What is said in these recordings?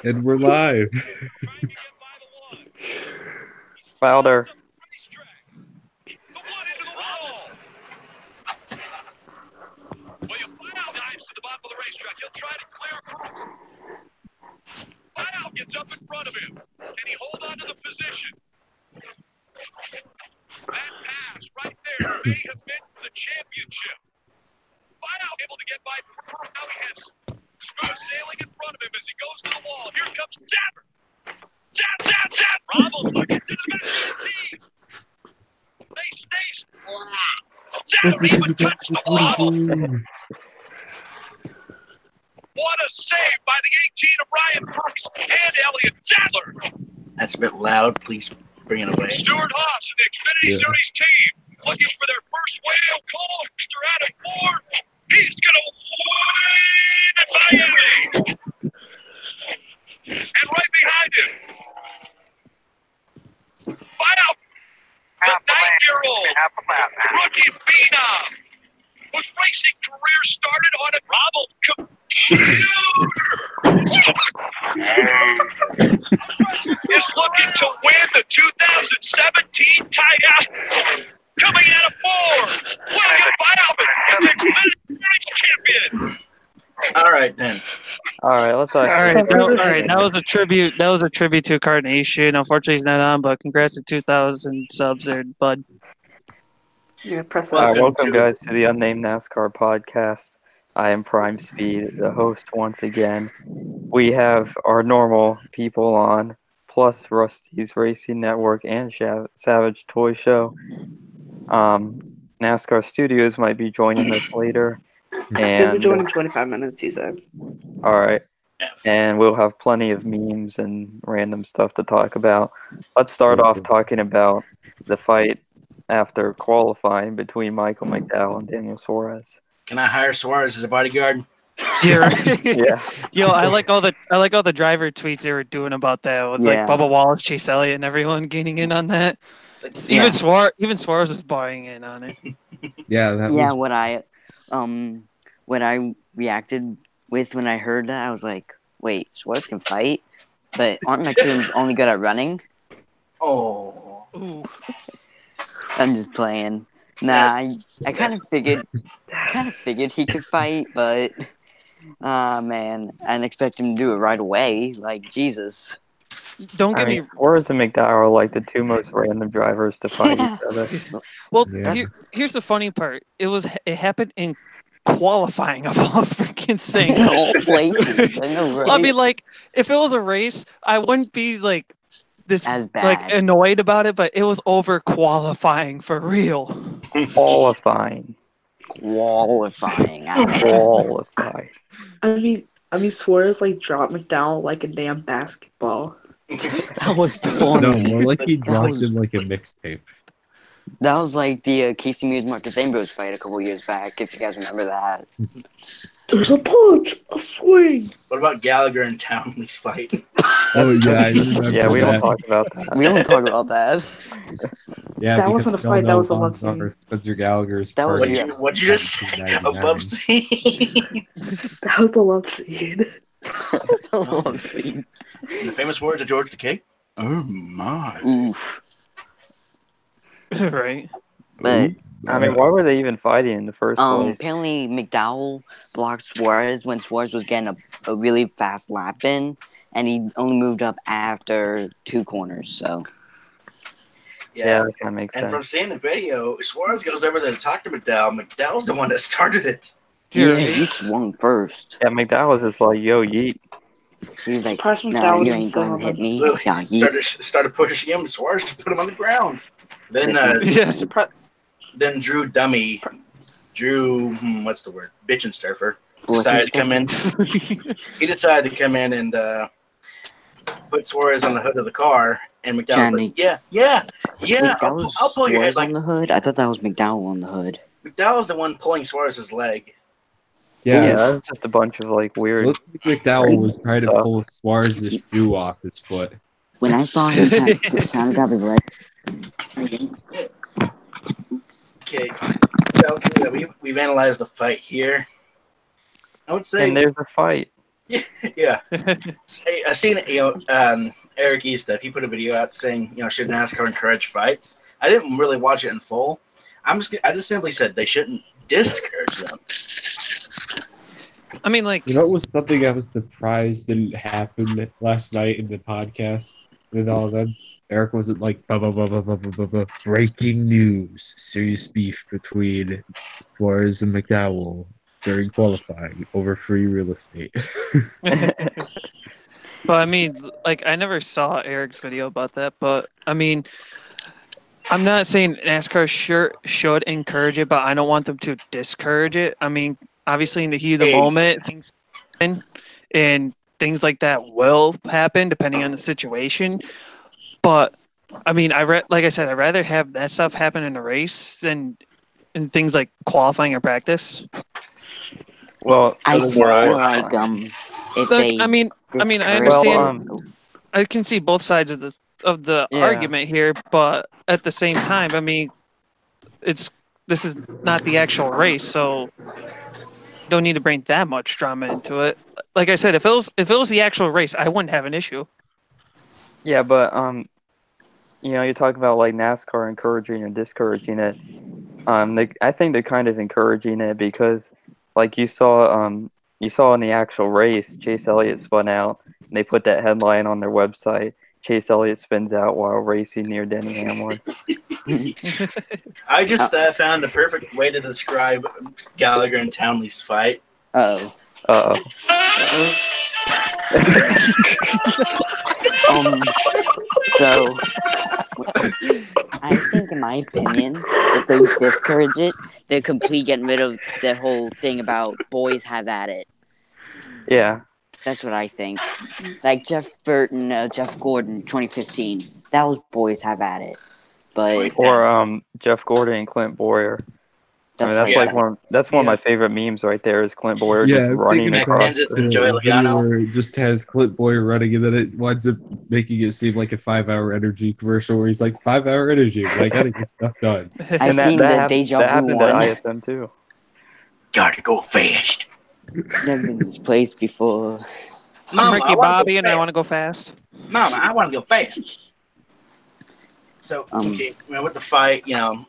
And we're live. Louder. He'll try to clear Brooks. Fidout gets up in front of him. Can he hold on to the position? That pass right there may have been for the championship. Fidout able to get by. Now he has smooth sailing in front of him as he goes to the wall. Here comes Zapper. Zap, zap, zap. Rommel looking to the back of the team. They stay. Zapper even touched the wall. What a save by the 18 of Ryan Brooks and Elliott Sadler. That's a bit loud. Please bring it away. Stuart Haas and the Xfinity Series team looking for their first win. Coaster out of 4. He's going to win at Miami. And right behind him, Fidout, the 9-year-old rookie phenom, whose racing career started on a Rommel is looking to win the 2017 title. Coming out of 4, William Fidout is the champion. All right then. All right, let's. All right. That was a tribute. That was a tribute to Carnation. Unfortunately, he's not on, but congrats to 2,000 subs there, bud. Yeah, press welcome guys to the UnNamed NASCAR podcast. I am Prime Speed, the host once again. We have our normal people on, plus Rusty's Racing Network and Savage Toy Show. NASCAR Studios might be joining us later. We'll be joining in 25 minutes, he said. All right. And we'll have plenty of memes and random stuff to talk about. Let's start off talking about the fight after qualifying between Michael McDowell and Daniel Suarez. Can I hire Suarez as a bodyguard? You're right. Yeah. Yo, I like all the driver tweets they were doing about that with like Bubba Wallace, Chase Elliott, and everyone getting in on that. Even Suarez was buying in on it. Yeah, what I reacted with when I heard that, I was like, wait, Suarez can fight, but aren't Mexicans only good at running? Oh. Ooh. I'm just playing. Nah, I kind of figured he could fight, but man, I didn't expect him to do it right away. Like, Jesus. Don't get me. Suarez and McDowell are like the two most random drivers to fight each other. Well, here's the funny part. It happened in qualifying of all freaking things. All places. I know, right? I mean, like, if it was a race, I wouldn't be like this as bad. Like annoyed about it, but it was over qualifying for real. Qualifying. I mean, Suarez like dropped McDowell like a damn basketball. That was fun. No, more like he dropped him like a mixtape. That was like the Casey Mears Marcus Ambrose fight a couple years back, if you guys remember that. There's a punch, a swing. What about Gallagher and Townley's fight? Oh yeah, I remember yeah, we that. don't talk about that. We don't talk about that. Yeah, that wasn't a fight. That was a love scene. Spencer Gallagher's that was what you just say? A love scene. That was the love scene. The love scene. The famous words of George Takei. Oh my. Oof. Right. But I mean, why were they even fighting in the first place? Apparently McDowell blocked Suarez when Suarez was getting a really fast lap in, and he only moved up after 2 corners. So yeah, that kind of makes sense. And from seeing the video, Suarez goes over there to talk to McDowell. McDowell's the one that started it. Yeah, he swung first. Yeah, McDowell was just like, yo, yeet. He was like, McDowell you ain't going to hit me. Really? Yeah, yeet. Started pushing him, and Suarez just put him on the ground. Then then Drew, what's the word? Bitchensturfer decided to come in. He decided to come in and put Suarez on the hood of the car, and McDowell's like, yeah. I'll pull your head on the hood. I thought that was McDowell on the hood. McDowell's the one pulling Suarez's leg. Yeah, that's just a bunch of like weird. Looks like McDowell was trying to pull Suarez's shoe off his foot. When I saw him kind of grab his leg. Okay. So we've analyzed the fight here. I would say, and there's a fight. Yeah. Hey, I seen Eric Eastep. He put a video out saying, should NASCAR encourage fights? I didn't really watch it in full. I just simply said they shouldn't discourage them. I mean, like, what was something I was surprised didn't happen last night in the podcast with all of them? Eric wasn't like breaking news, serious beef between Flores and McDowell during qualifying over free real estate. but I mean, like, I never saw Eric's video about that, but I mean, I'm not saying NASCAR should encourage it, but I don't want them to discourage it. I mean, obviously, in the heat of the moment, things happen, and things like that will happen depending on the situation. But I mean, like I said, I'd rather have that stuff happen in a race than in things like qualifying or practice. Well, I feel like if they. I mean, I understand. I can see both sides of the argument here, but at the same time, I mean, this is not the actual race, so don't need to bring that much drama into it. Like I said, if it was the actual race, I wouldn't have an issue. Yeah, but you're talking about like NASCAR encouraging or discouraging it. I think they're kind of encouraging it because, like you saw in the actual race, Chase Elliott spun out, and they put that headline on their website. Chase Elliott spins out while racing near Denny Hamlin. I just found the perfect way to describe Gallagher and Townley's fight. Uh-oh. So, I think, in my opinion, if they discourage it, they're completely getting rid of the whole thing about boys have at it. Yeah. That's what I think. Like Jeff Gordon, 2015. That was boys have at it. But Jeff Gordon and Clint Boyer. That's one of my favorite memes right there is Clint Boyer just running across. Where it just has Clint Boyer running, and then it winds up making it seem like a 5-hour energy commercial where he's like, 5-hour energy, but I gotta get stuff done. I've seen the Deja Vu happened one. at ISM too. Gotta go fast. Never been in this place before. I'm Ricky Bobby, and I want to go fast. Mama, I want to go fast. So, with the fight,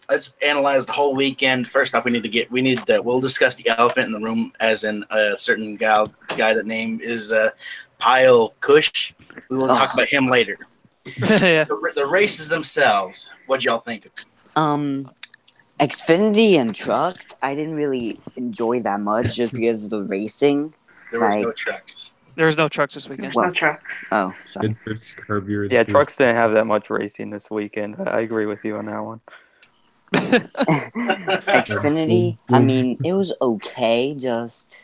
let's analyze the whole weekend. First off, we'll discuss the elephant in the room, as in a certain guy that name is Pyle Cush. We will talk about him later. Yeah. The races themselves, what'd y'all think of? Xfinity and trucks, I didn't really enjoy that much just because of the racing. There was no trucks. There was no trucks this weekend. No truck. Oh, sorry. Yeah, trucks didn't have that much racing this weekend. I agree with you on that one. Xfinity, I mean, it was okay, just...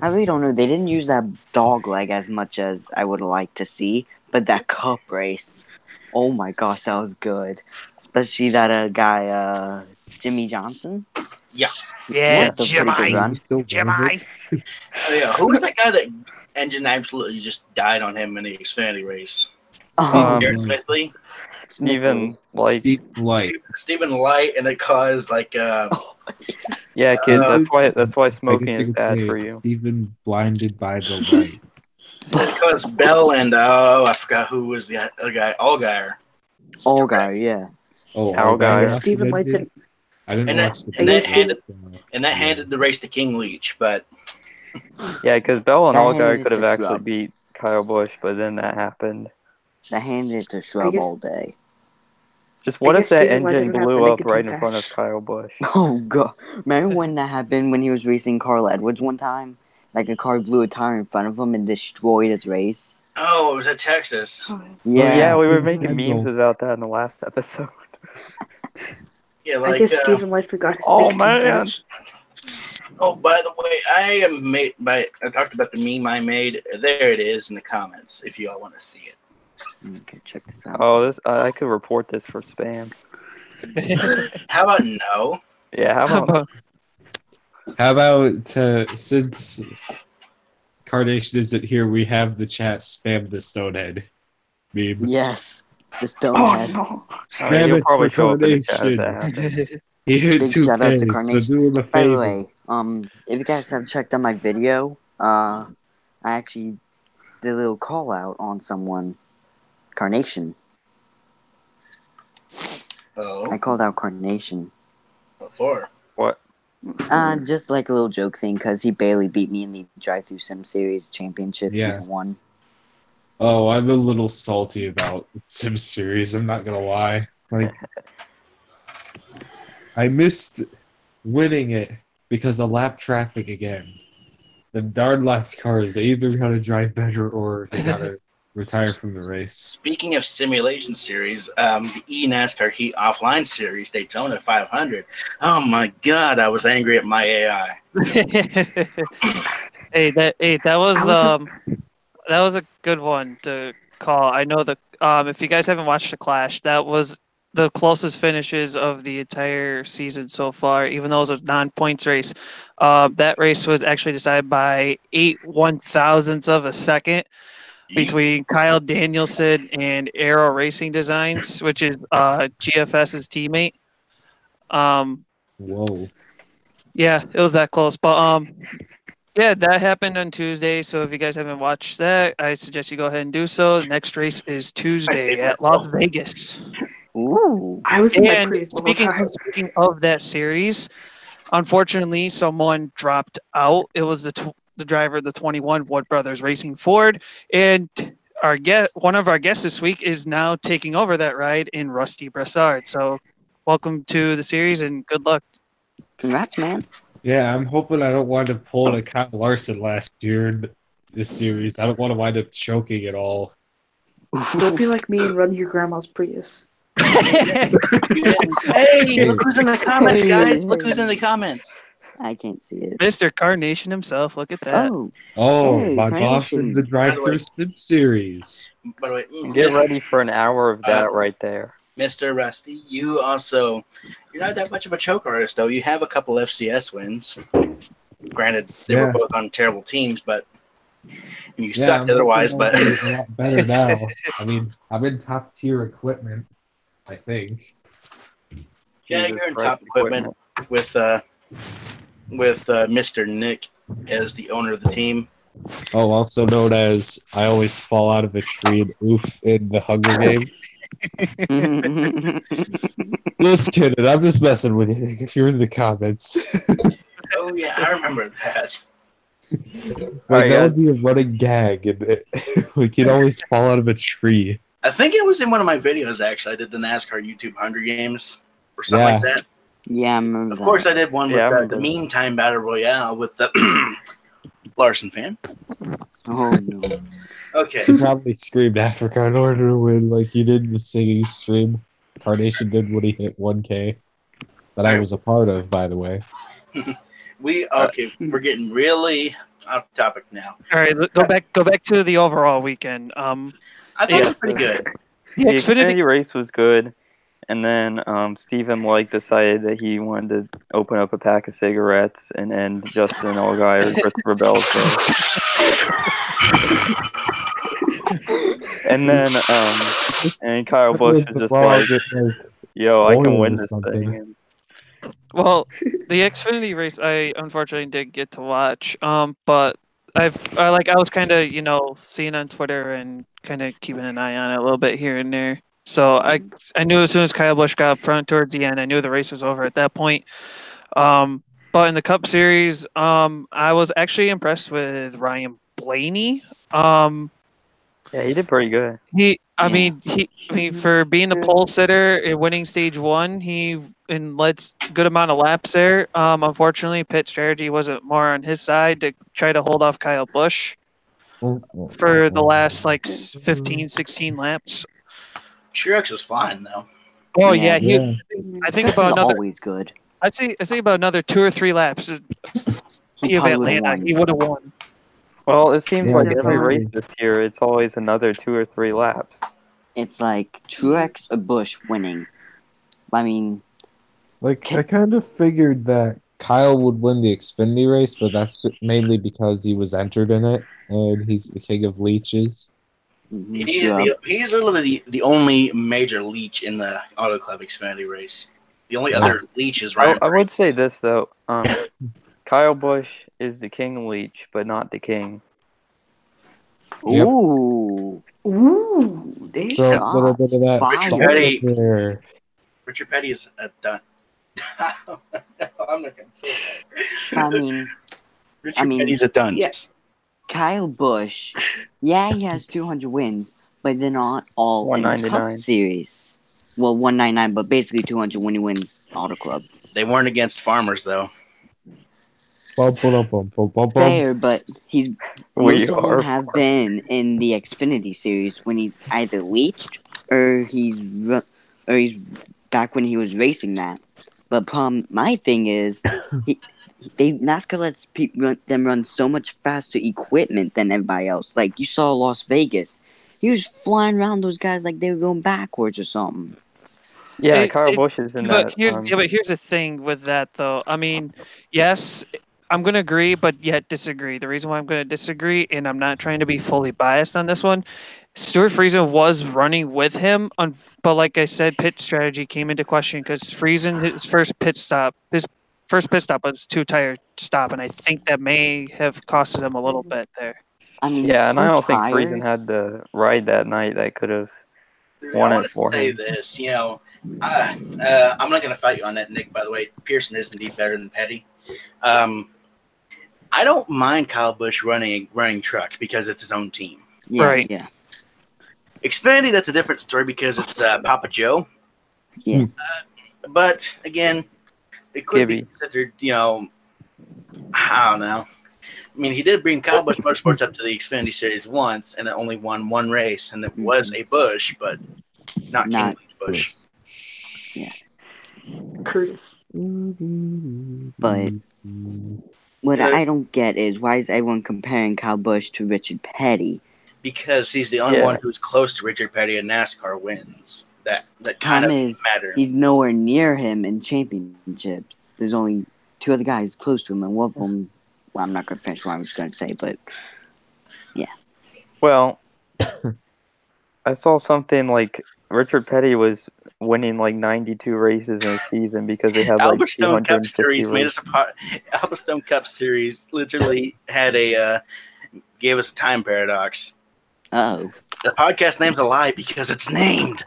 I really don't know. They didn't use that dog leg as much as I would like to see, but that cup race, oh my gosh, that was good. Especially that guy, Jimmy Johnson. Yeah. Yeah, that's a pretty good run. Jimmy. Who was that guy that engine absolutely just died on him in the Xfinity race? Smithley? Stephen Light. Stephen Light, and it caused yeah, kids. That's why smoking is bad for you. Stephen blinded by the light. It caused Bell and I forgot who was the other guy. Allgaier, yeah. Oh, Allgaier. Stephen Light didn't. I didn't watch the. And that handed the race to King Leach, but. Yeah, because Bell and Allgaier could have actually beat Kyle Busch, but then that happened. They handed it to Shrub all day. Just what if that engine blew up right in front of Kyle Busch? Oh, God. Remember when that happened when he was racing Carl Edwards one time? Like a car blew a tire in front of him and destroyed his race? Oh, it was at Texas. Yeah. We were making memes about that in the last episode. Yeah, I guess Stephen Light forgot his Oh, man. Oh, by the way, I talked about the meme I made. There it is in the comments if you all want to see it. Okay, check this out. Oh, I could report this for spam. How about no? Yeah, how about since Carnation isn't here, we have the chat spam the Stonehead meme. Yes, the Stonehead. Spam it probably for show up in the Carnation. chat if that happens. He hit Big shout out to 2K, so Carnation. do him a By the favor. way, if you guys have checked out my video, I actually did a little call out on someone, Carnation. Oh, I called out Carnation. what for? What? Just like a little joke thing, because he barely beat me in the Drive-Thru Sim Series Championship Yeah. Season 1. Oh, I'm a little salty about Sim Series. I'm not gonna lie. Like, I missed winning it because of lap traffic again. The darn lap cars, they either gotta drive better or they gotta retire from the race. Speaking of simulation series, the NASCAR Heat Offline Series Daytona 500. Oh my God, I was angry at my AI. That was a good one to call. I know if you guys haven't watched the Clash, that was the closest finishes of the entire season so far, even though it was a non-points race. That race was actually decided by 8/1000ths of a second between Kyle Danielson and Aero Racing Designs, which is GFS's teammate. Whoa. Yeah, it was that close. But yeah, that happened on Tuesday. So if you guys haven't watched that, I suggest you go ahead and do so. The next race is Tuesday at Las Vegas. Ooh. I was in my And Prius the whole time. speaking of that series, unfortunately, someone dropped out. It was the driver of the 21 Wood Brothers Racing Ford, and one of our guests this week is now taking over that ride in Rusty Brassard. So, welcome to the series and good luck. Congrats, man. Yeah, I'm hoping I don't wind up pulling a Kyle Larson last year in this series. I don't want to wind up choking at all. Don't be like me and run your grandma's Prius. Hey, look who's in the comments, guys. Look who's in the comments. I can't see it. Mr. Carnation himself. Look at that. Oh, Hey, my boss in the Drive-Thru Sim Series. By the way, Get ready for an hour of that right there. Mr. Rusty, you're not that much of a choke artist, though. You have a couple FCS wins. Granted, they were both on terrible teams, but you sucked otherwise. But it's a lot better now. I mean, I'm in top tier equipment, I think. Yeah, you're in top equipment with Mr. Nick as the owner of the team. Oh, also known as I always fall out of a tree and oof in the Hunger Games. Just kidding. I'm just messing with you if you're in the comments. Oh, yeah, I remember that. Like, that would be a running gag. And like, you'd always fall out of a tree. I think it was in one of my videos, actually. I did the NASCAR YouTube Hunger Games or something like that. Yeah, I remember Of course, I did one with the Meantime Battle Royale with the Larson fan. Oh, no. Okay. You probably screamed Africa in order to win like you did in the singing stream. Carnation did when he hit 1K. That I was a part of, by the way. We're getting really off topic now. All right, go back to the overall weekend. I thought it was pretty good. The Xfinity race was good, and then Stephen decided that he wanted to open up a pack of cigarettes and end Justin Allgaier and Christopher Bell's day. And then and Kyle Busch was just like, "Yo, I can win this thing." Well, the Xfinity race I unfortunately did get to watch, but I was kind of seeing on Twitter and kind of keeping an eye on it a little bit here and there. So I knew as soon as Kyle Busch got up front towards the end, I knew the race was over at that point. But in the Cup Series, I was actually impressed with Ryan Blaney. Yeah, he did pretty good. I mean, for being the pole sitter and winning stage one, he led good amount of laps there. Unfortunately, pit strategy wasn't more on his side to try to hold off Kyle Busch for the last 15, 16 laps. Truex was fine though. Oh yeah, I think about another. Always good. I'd say about another 2 or 3 laps. He of Atlanta, he would have won. Well, it seems like every race this year, it's always another 2 or 3 laps. It's like Truex or Busch winning. I mean, I kind of figured that Kyle would win the Xfinity race, but that's mainly because he was entered in it, and he's the king of leeches. He's literally the only major leech in the Auto Club Xfinity race. The only other leech is Ryan. I would say this though. Kyle Busch is the king leech, but not the king. Yep. Ooh. They So a little bit of that Richard salt Petty. there. Richard Petty is a done. I'm not gonna say that. I mean, Richard Petty's a dunce. Yeah. Kyle Busch, yeah, he has 200 wins, but they're not all in the Cup 199. Series. Well, 199, but basically 200 when he wins Auto Club. They weren't against farmers though. Fair, but most of are. them have been in the Xfinity Series when he's either leached or he's back when he was racing that. But my thing is, NASCAR lets them run so much faster equipment than everybody else. Like you saw Las Vegas, he was flying around those guys like they were going backwards or something. Yeah, Kyle Busch is in that. But here's the thing with that, though. I mean, yes, I'm going to agree, but yet disagree. The reason why I'm going to disagree, and I'm not trying to be fully biased on this one, Stuart Friesen was running with him, but like I said, pit strategy came into question because Friesen, his first pit stop was two-tire stop, and I think that may have costed him a little bit there. I mean, Yeah, and I don't think tires? Friesen had the ride that night that could have won I it want to for say him. this, I'm not going to fight you on that, Nick. By the way, Pearson is indeed better than Petty. I don't mind Kyle Busch running truck because it's his own team. Yeah, Right. Yeah. Xfinity, that's a different story because it's Papa Joe. Yeah. But again, it could be considered, I don't know. I mean, he did bring Kyle Busch Motorsports up to the Xfinity Series once, and it only won one race, and it was a Busch, but not King Busch. Yeah. Curtis. But what I don't get is why is everyone comparing Kyle Busch to Richard Petty? Because he's the only one who's close to Richard Petty in NASCAR wins. That kind of matters. He's nowhere near him in championships. There's only two other guys close to him, and one of them, well, I'm not going to finish what I was going to say, but yeah. Well, I saw something like Richard Petty was winning like 92 races in a season because they had like Alberstone Cup 250 Series made races. us apart. Alberstone Cup Series literally had gave us a time paradox. Oh. The podcast name's a lie because it's named.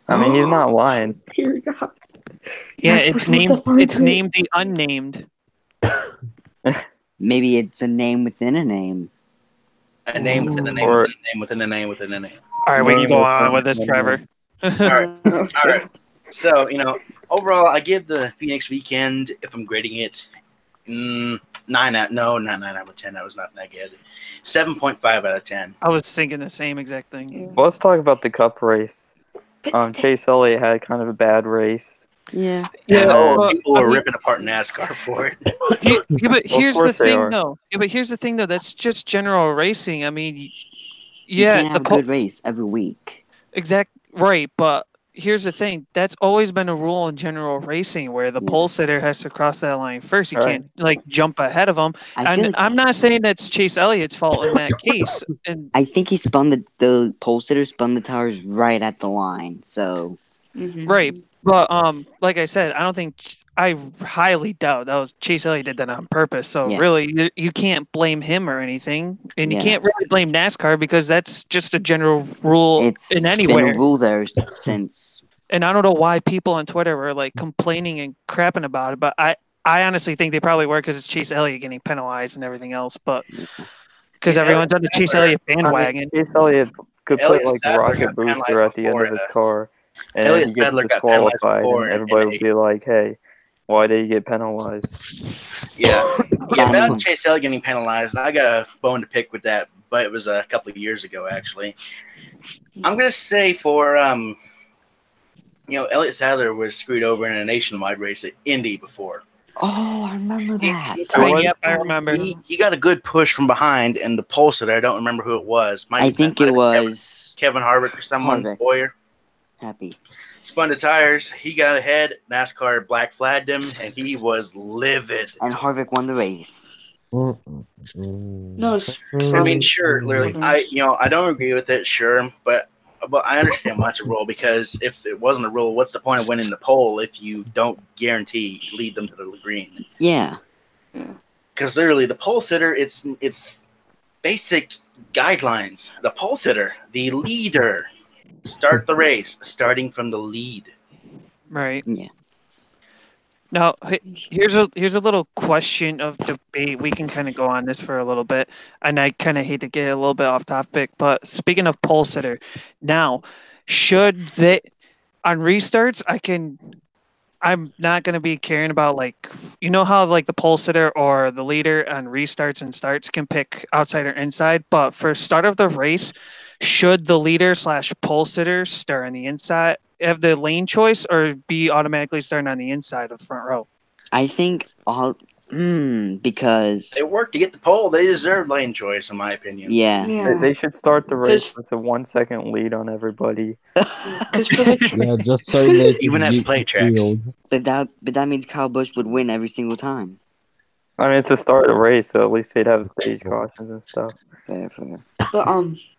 I mean, he's not lying. Here, God. Yeah, Yes, it's what named. the fuck? It's named the UnNamed. Maybe it's a name within a name. A name within a name within a name within a name within a name. All right, we can go on with this forever. All right. So, overall, I give the Phoenix weekend, if I'm grading it, 9 out of 10. That was not that good. 7.5 out of 10. I was thinking the same exact thing. Well, let's talk about the Cup race. Chase Elliott had kind of a bad race. Yeah. People were ripping apart NASCAR for it. But here's the thing, though. Yeah, but here's the thing, though. That's just general racing. I mean, You yeah, can't have a good race every week. Right, but here's the thing. That's always been a rule in general racing where the pole sitter has to cross that line first. You can't jump ahead of them. I'm not saying that's Chase Elliott's fault in that case. And I think he spun the pole sitter spun the tires right at the line. So right, but like I said, I highly doubt that was Chase Elliott did that on purpose. So really, you can't blame him or anything, and you can't really blame NASCAR because that's just a general rule in anywhere. Been a rule there since. And I don't know why people on Twitter were like complaining and crapping about it, but I honestly think they probably were because it's Chase Elliott getting penalized and everything else, but because everyone's on the Chase Elliott bandwagon. Chase Elliott could put like a rocket booster at the end of his car, and then he gets disqualified, and everybody would be like, "Hey, why did he get penalized?" Yeah, about Chase Elliott getting penalized, I got a bone to pick with that, but it was a couple of years ago, actually. I'm going to say for, Elliott Sadler was screwed over in a nationwide race at Indy before. Oh, I remember that. Yep, I remember. He got a good push from behind, and the pole sitter, I don't remember who it was. I think it was Kevin Harvick or someone, Boyer. Happy. Spun the tires. He got ahead. NASCAR black flagged him, and he was livid. And Harvick won the race. No, I mean, sure, literally. I don't agree with it, sure, but But I understand why it's a rule, because if it wasn't a rule, what's the point of winning the pole if you don't guarantee lead them to the green? Yeah. Because literally, the pole sitter, it's basic guidelines. The pole sitter, the leader, start the race starting from the lead. Right. Yeah. Now, here's a little question of debate. We can kind of go on this for a little bit, and I kind of hate to get a little bit off topic, but speaking of pole sitter, now should they on restarts? I'm not going to be caring about, like, you know how like the pole sitter or the leader on restarts and starts can pick outside or inside, but for start of the race, should the leader / pole sitter start on the inside, have the lane choice, or be automatically starting on the inside of the front row? I think because They work to get the pole. They deserve lane choice, in my opinion. yeah. They should start the race with a 1 second lead on everybody. Because for the Yeah, just so they can Even at beat play the tracks. field. But that means Kyle Busch would win every single time. I mean, it's the start of the race, so at least they'd have stage cautions and stuff. Fair. but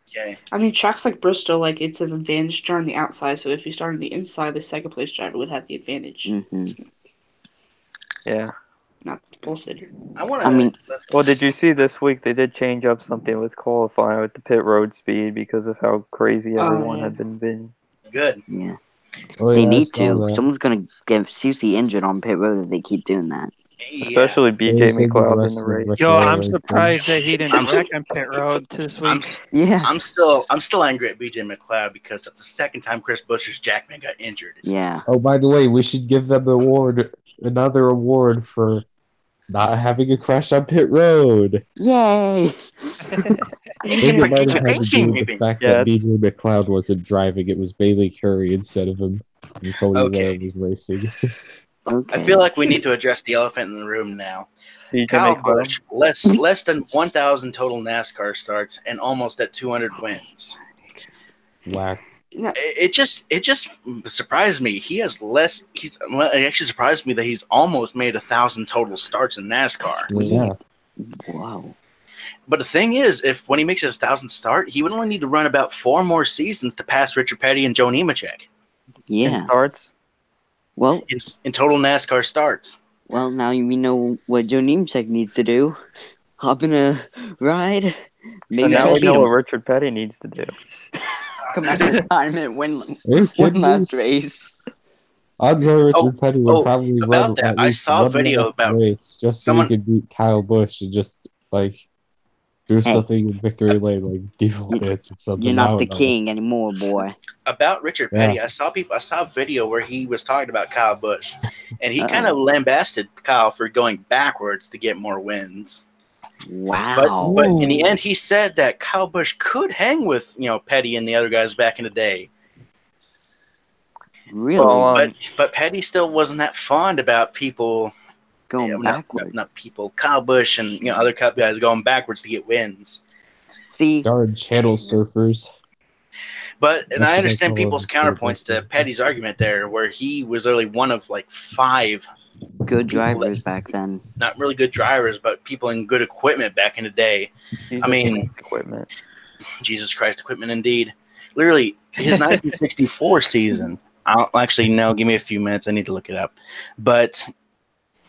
Okay. I mean, tracks like Bristol, like it's an advantage to start on the outside. So if you start on the inside, the second place driver would have the advantage, Mm-hmm. Yeah. not the pole sitter. I mean, Well, did you see this week they did change up something with qualifying with the pit road speed because of how crazy everyone yeah. had been being? Good. Yeah. Oh, They yeah, I need saw to. that. Someone's gonna get seriously injured on pit road if they keep doing that. Yeah. Especially BJ They said the McLeod's in rest the of race. the Yo, I'm race, surprised that he didn't I'm- wreck on pit road this I'm, week. Yeah. I'm still angry at BJ McLeod because that's the second time Chris Buescher's Jackman got injured. Yeah. Oh, by the way, we should give them another award for not having a crash on pit road. Yay! I think it might have had to do with the fact Yeah. that BJ McLeod wasn't driving. It was Bailey Curry instead of him. And Cody Okay. Ware was racing. Okay. I feel like we need to address the elephant in the room now. BJ Kyle McLeod. Busch, less than 1,000 total NASCAR starts and almost at 200 wins. Whack. It just surprised me. He has less. It actually surprised me that he's almost made 1,000 total starts in NASCAR. Yeah. Wow. But the thing is, if when he makes his 1,000th start, he would only need to run about 4 more seasons to pass Richard Petty and Joe Nemechek Yeah. Starts. Well, in total NASCAR starts. now we know what Joe Nemechek needs to do. Hop in a ride. And Maybe now try we to know beat what him. Richard Petty needs to do. Come out of retirement, win Are you one kidding me? last race. Odds are Richard Petty would probably about run that, at I least saw a one video lap about race just so someone- he could beat Kyle Busch and just like do something in victory lane, like default hits or something. You're I not don't the know. king anymore, boy. About Richard Petty, I saw a video where he was talking about Kyle Busch, and he kind of lambasted Kyle for going backwards to get more wins. Wow. But in the end, he said that Kyle Busch could hang with Petty and the other guys back in the day. Really? Well, But Petty still wasn't that fond about people Going backwards. Not people. Kyle Busch and other Cup guys going backwards to get wins. See, Darn channel surfers. And That's I what understand I call people's them. counterpoints to Petty's argument there, where he was only one of like 5 good drivers back then. not really good drivers, but people in good equipment back in the day. I mean, equipment. Jesus Christ, equipment indeed. Literally, his 1964 season. I'll actually no, give me a few minutes. I need to look it up. But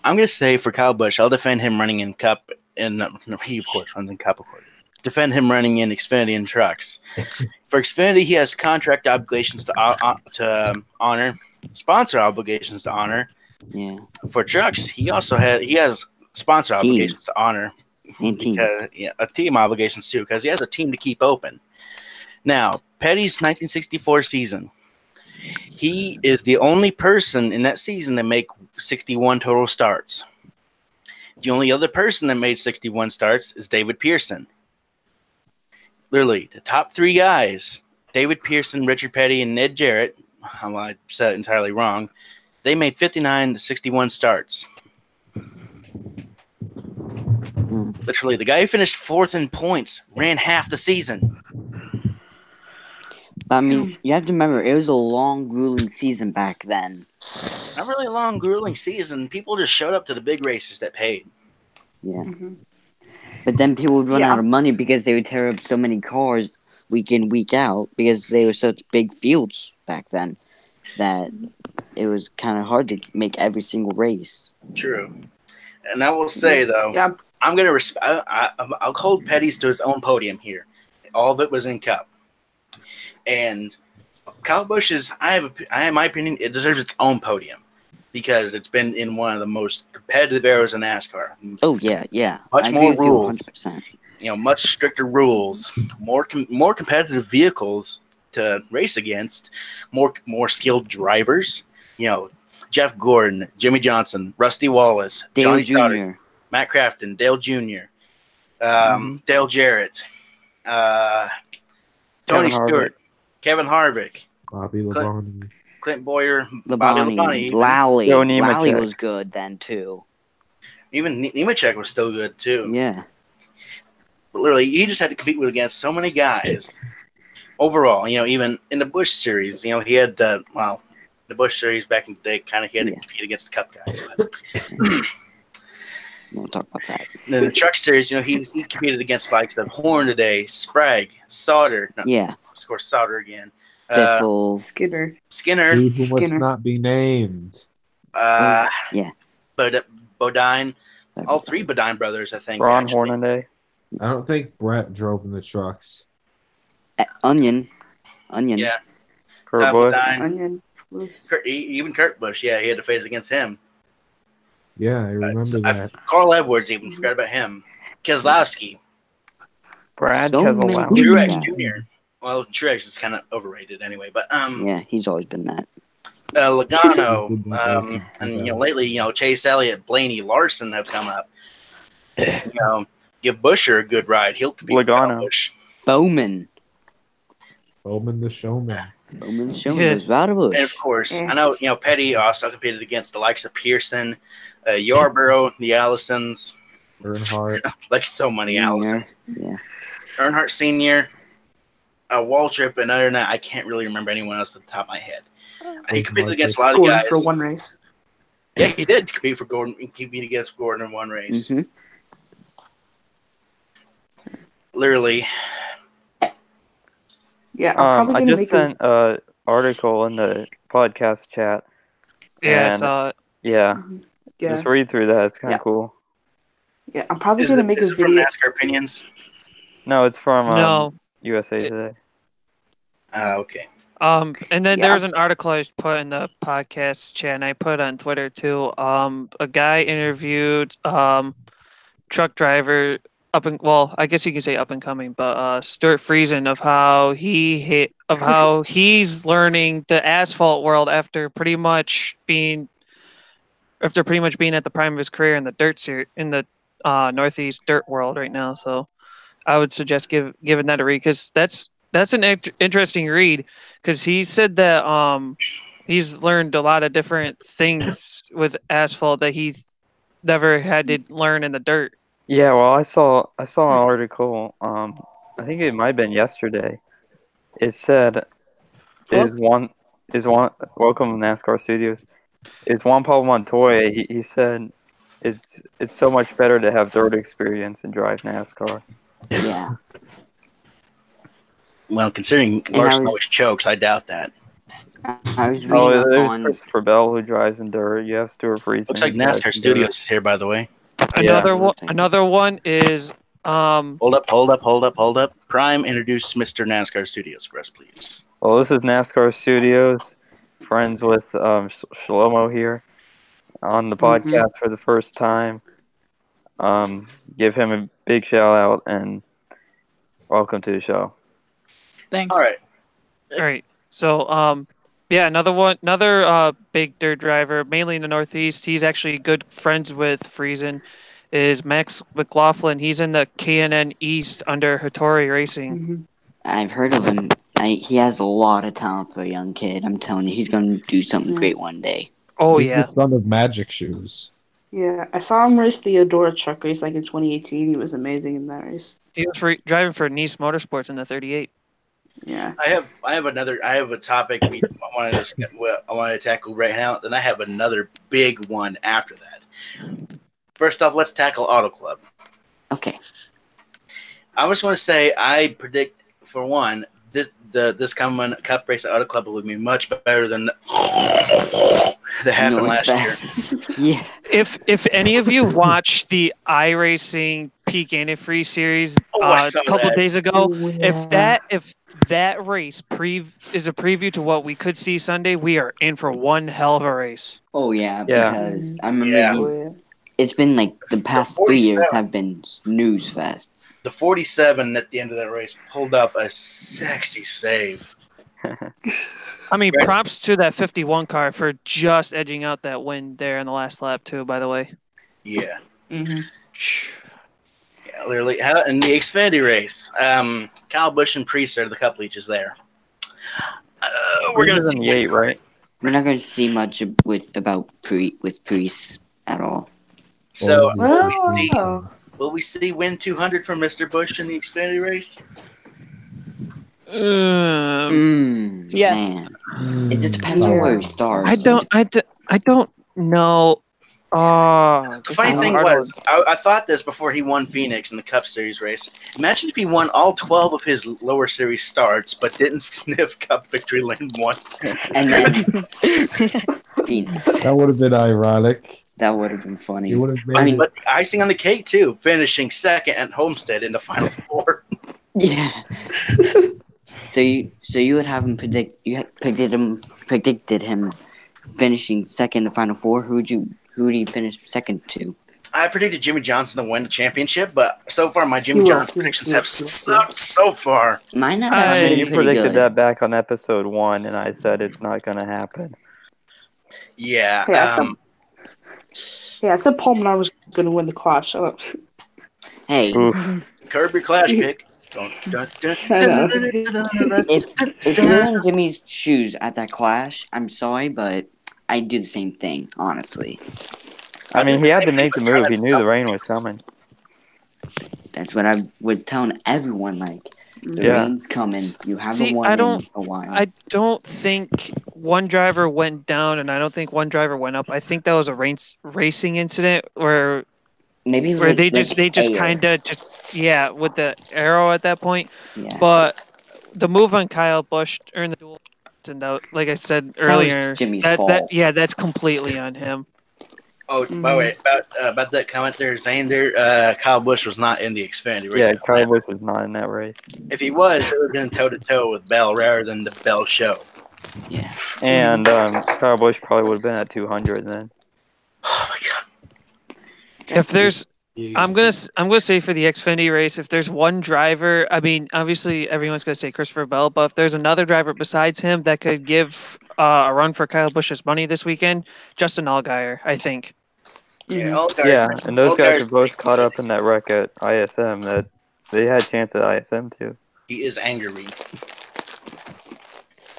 I'm gonna say for Kyle Busch, I'll defend him running in Cup, and he of course runs in Cup, of course. Defend him running in Xfinity and trucks. For Xfinity, he has contract obligations to honor, sponsor obligations to honor. Yeah. For trucks, he has sponsor obligations to honor, And team. because team obligations too, because he has a team to keep open. Now, Petty's 1964 season, he is the only person in that season to make 61 total starts. The only other person that made 61 starts is David Pearson. Literally, the top 3 guys, David Pearson, Richard Petty, and Ned Jarrett, I said it entirely wrong, they made 59 to 61 starts. Literally, the guy who finished 4th in points ran half the season. I mean, you have to remember, it was a long, grueling season back then. Not really a long, grueling season. People just showed up to the big races that paid. Yeah. But then people would run Yeah. out of money because they would tear up so many cars week in, week out because they were such big fields back then that it was kind of hard to make every single race. True. And I will say, though, Yeah. I'm going to I'll hold Petty's to his own podium here. All of it was in Cup. And Kyle Busch is, I have my opinion, it deserves its own podium because it's been in one of the most competitive eras in NASCAR. Oh, yeah. Much more rules. Much stricter rules, more competitive vehicles to race against, more skilled drivers. Jeff Gordon, Jimmy Johnson, Rusty Wallace, Dale Johnny Jr., Sauter, Matt Crafton, Dale Jr., Dale Jarrett, Tony Stewart, Kevin Harvick, Bobby Labonte, Clint Boyer, Bobby Labonte, Lally was good then too. Even Nemechek was still good too. Yeah. But literally, he just had to compete against so many guys. Overall, even in the Busch series, he had the Busch series back in the day. Kind of, he had to compete against the Cup guys. But Won't talk about that. in the Truck series, he competed against likes of Hornaday, Sprague, Sauter. Of course, Sauter again. Biffle, Skinner. Who must not be named. yeah. But Bodine, all three Bodine brothers, I think. Ron Hornaday. I don't think Brett drove in the trucks. Onion. Yeah. Kurt Busch. Onion. Even Kurt Busch, he had to face against him. Yeah, I remember that. Carl Edwards, even forgot about him. Keselowski. Brad So Keselowski. many- Truex Yeah. Jr. Well, Truex is kind of overrated anyway, but Yeah, he's always been that. Logano, and lately, Chase Elliott, Blaney, Larson have come up. Give Busher a good ride. He'll compete with Kyle Busch. Bowman Bowman the showman. is Busch. And of course, I know Petty also competed against the likes of Pearson, Yarborough, the Allisons, Earnhardt. like so many Allisons. Yeah. Earnhardt Sr., Waltrip, and other than that, I can't really remember anyone else at the top of my head. He competed against a lot of Gordon guys. for one race. Yeah, he did compete against Gordon in one race. Mm-hmm. Literally. Yeah, I'm probably I gonna just make sent an article in the podcast chat. Yeah, I saw it. Yeah, Yeah. just read through that. It's kind of cool. Yeah, I'm probably gonna make a Is it from video. NASCAR Opinions? No, it's from No. USA Today. Okay. And then Yeah. there's an article I put in the podcast chat, and I put on Twitter too. A guy interviewed truck driver I guess you can say up and coming, but Stuart Friesen of how he's learning the asphalt world after pretty much being at the prime of his career in the Northeast dirt world right now. So I would suggest giving that a read because that's an interesting read because he said that he's learned a lot of different things with asphalt that he never had to learn in the dirt. Yeah, well, I saw an article. I think it might have been yesterday. It said, welcome to NASCAR Studios. Is Juan Pablo Montoya? He said, it's so much better to have dirt experience and drive NASCAR. Yeah. Well, considering Larson always chokes, I doubt that. I was reading there's on Christopher Bell who drives in dirt. You have Stuart Friesen. Looks like NASCAR Studios is here, by the way. Another one is Hold up. Prime, introduce Mr. NASCAR Studios for us, please. Well, this is NASCAR Studios. Friends with Shlomo here on the podcast for the first time. Give him a big shout out and welcome to the show. Thanks. All right. So another big dirt driver, mainly in the Northeast. He's actually good friends with Friesen. Is Max McLaughlin. He's in the K&N East under Hattori Racing. I've heard of him. He has a lot of talent for a young kid. I'm telling you, he's going to do something great one day. Oh, He's the son of Magic Shoes. Yeah, I saw him race the Eldora truck race in 2018. He was amazing in that race. He was driving for Nice Motorsports in the 38. Yeah. I have a topic I want to tackle right now. Then I have another big one after that. First off, let's tackle Auto Club. Okay. I just want to say I predict for one, this coming Cup race at Auto Club will be much better than that happened Noise last year. fests. Yeah. If any of you watched the iRacing Peak Antifreeze series I a saw couple that. days ago, Oh, yeah. if that race is a preview to what we could see Sunday, we are in for one hell of a race. Oh yeah, Yeah. because I remember Yeah. these. Oh, yeah. It's been like the past 3 years 47. have been snooze fests. The 47 at the end of that race pulled off a sexy save. I mean, Right. props to that 51 car for just edging out that win there in the last lap too. By the way. Yeah. Mm-hmm. Yeah, literally. In the Xfinity race, Kyle Busch and Priest are the couple each is there. We're going to in the 8, right? We're not going to see much with Priest at all. So, Oh. will we see win 200 from Mr. Busch in the Xfinity race? Yes. Man. It just depends on where he starts. I don't know. Oh, The funny thing was, I thought this before he won Phoenix in the Cup Series race. Imagine if he won all 12 of his lower series starts, but didn't sniff Cup victory lane once. And then Phoenix. That would have been ironic. That would have been funny. He would have made But the icing on the cake too, finishing second at Homestead in the Final Four. Yeah. So you would have him predicted him finishing second in the Final Four. Who would he finish second to? I predicted Jimmy Johnson to win the championship, but so far my Jimmy Johnson predictions have sucked so far. Mine have You been pretty predicted good. that back on episode 1, and I said it's not going to happen. Yeah. I said Paul Menard was going to win the clash. Shut up. Hey, Curb your clash pick. if you're in Jimmy's shoes at that clash, I'm sorry, but I'd do the same thing, honestly. I mean, he had to make the move. He knew the rain was coming. That's what I was telling everyone. Like, the rain's coming. You haven't won in a while. I don't think one driver went down, and I don't think one driver went up. I think that was a racing incident where they just kind of with the arrow at that point. Yeah. But the move on Kyle Busch during the duel, and like I said earlier, was Jimmy's fault. That's completely on him. Oh, by the way, about that comment there, Xander, Kyle Busch was not in the Xfinity race. Yeah, Kyle Busch was not in that race. If he was, they would have been toe-to-toe with Bell rather than the Bell show. Yeah. And Kyle Busch probably would have been at 200 then. Oh, my God. If there's, I'm gonna say for the Xfinity race, if there's one driver, I mean, obviously everyone's gonna say Christopher Bell, but if there's another driver besides him that could give a run for Kyle Busch's money this weekend, Justin Allgaier, I think. Yeah, and those guys are both caught up in that wreck at ISM that they had a chance at ISM too. He is angry.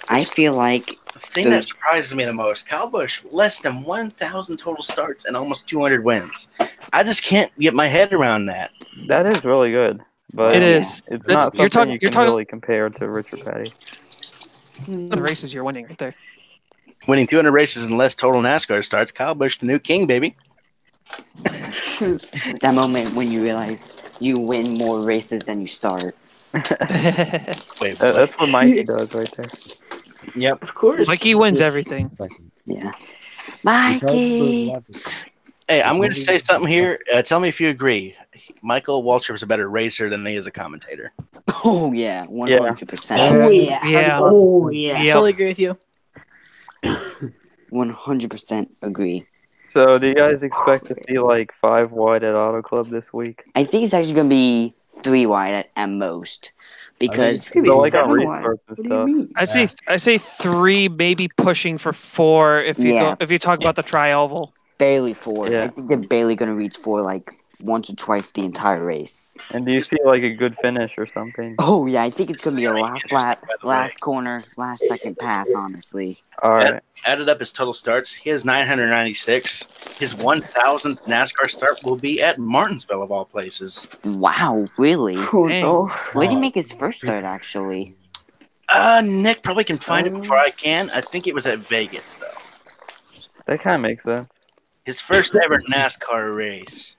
I feel like the thing that surprises me the most, Kyle Busch, less than 1,000 total starts and almost 200 wins. I just can't get my head around that. That is really good, but it is. It's not something you can really compare to Richard Petty. The races you're winning right there. Winning 200 races and less total NASCAR starts, Kyle Busch, the new king, baby. That moment when you realize you win more races than you start. Wait, that's what Mikey does right there. Yep, of course. Mikey wins everything. Yeah, Mikey. Hey, I'm going to say something here. Tell me if you agree. Michael Waltrip is a better racer than he is a commentator. Oh yeah, 100%. Oh yeah. Oh yeah. Totally agree with you. 100% agree. So, do you guys expect to see like 5 wide at Auto Club this week? I think it's actually gonna be 3 wide at most, because it's gonna be like 7 wide. restarts and What do you stuff. mean? I say 3, maybe pushing for 4 if you talk about the tri-oval. barely 4. Yeah. I think they're barely gonna reach 4 like once or twice the entire race. And do you see like a good finish or something? Oh yeah, I think it's gonna be a last lap, last corner, last second pass. Honestly. All right. Added up his total starts. He has 996. His 1,000th NASCAR start will be at Martinsville, of all places. Wow, really? Oh no. Where did he make his first start? Actually. Nick probably can find it before I can. I think it was at Vegas, though. That kind of makes sense. His first ever NASCAR race.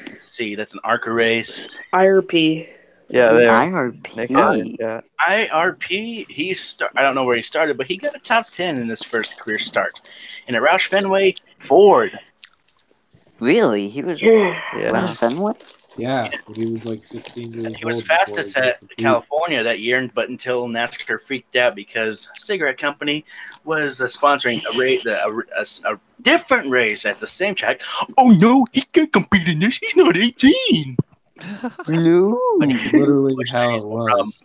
Let's see, that's an ARCA race. IRP. Yeah, there. Nick had it in IRP. chat. IRP, I don't know where he started, but he got a top 10 in his first career start. In a Roush Fenway Ford. Really? He was Yeah. Roush Fenway? Yeah, when he was like 15 years He was old. fastest at California that year, but until NASCAR freaked out because a cigarette company was sponsoring a different race at the same track. Oh no, he can't compete in this. He's not 18. No. Literally how it was.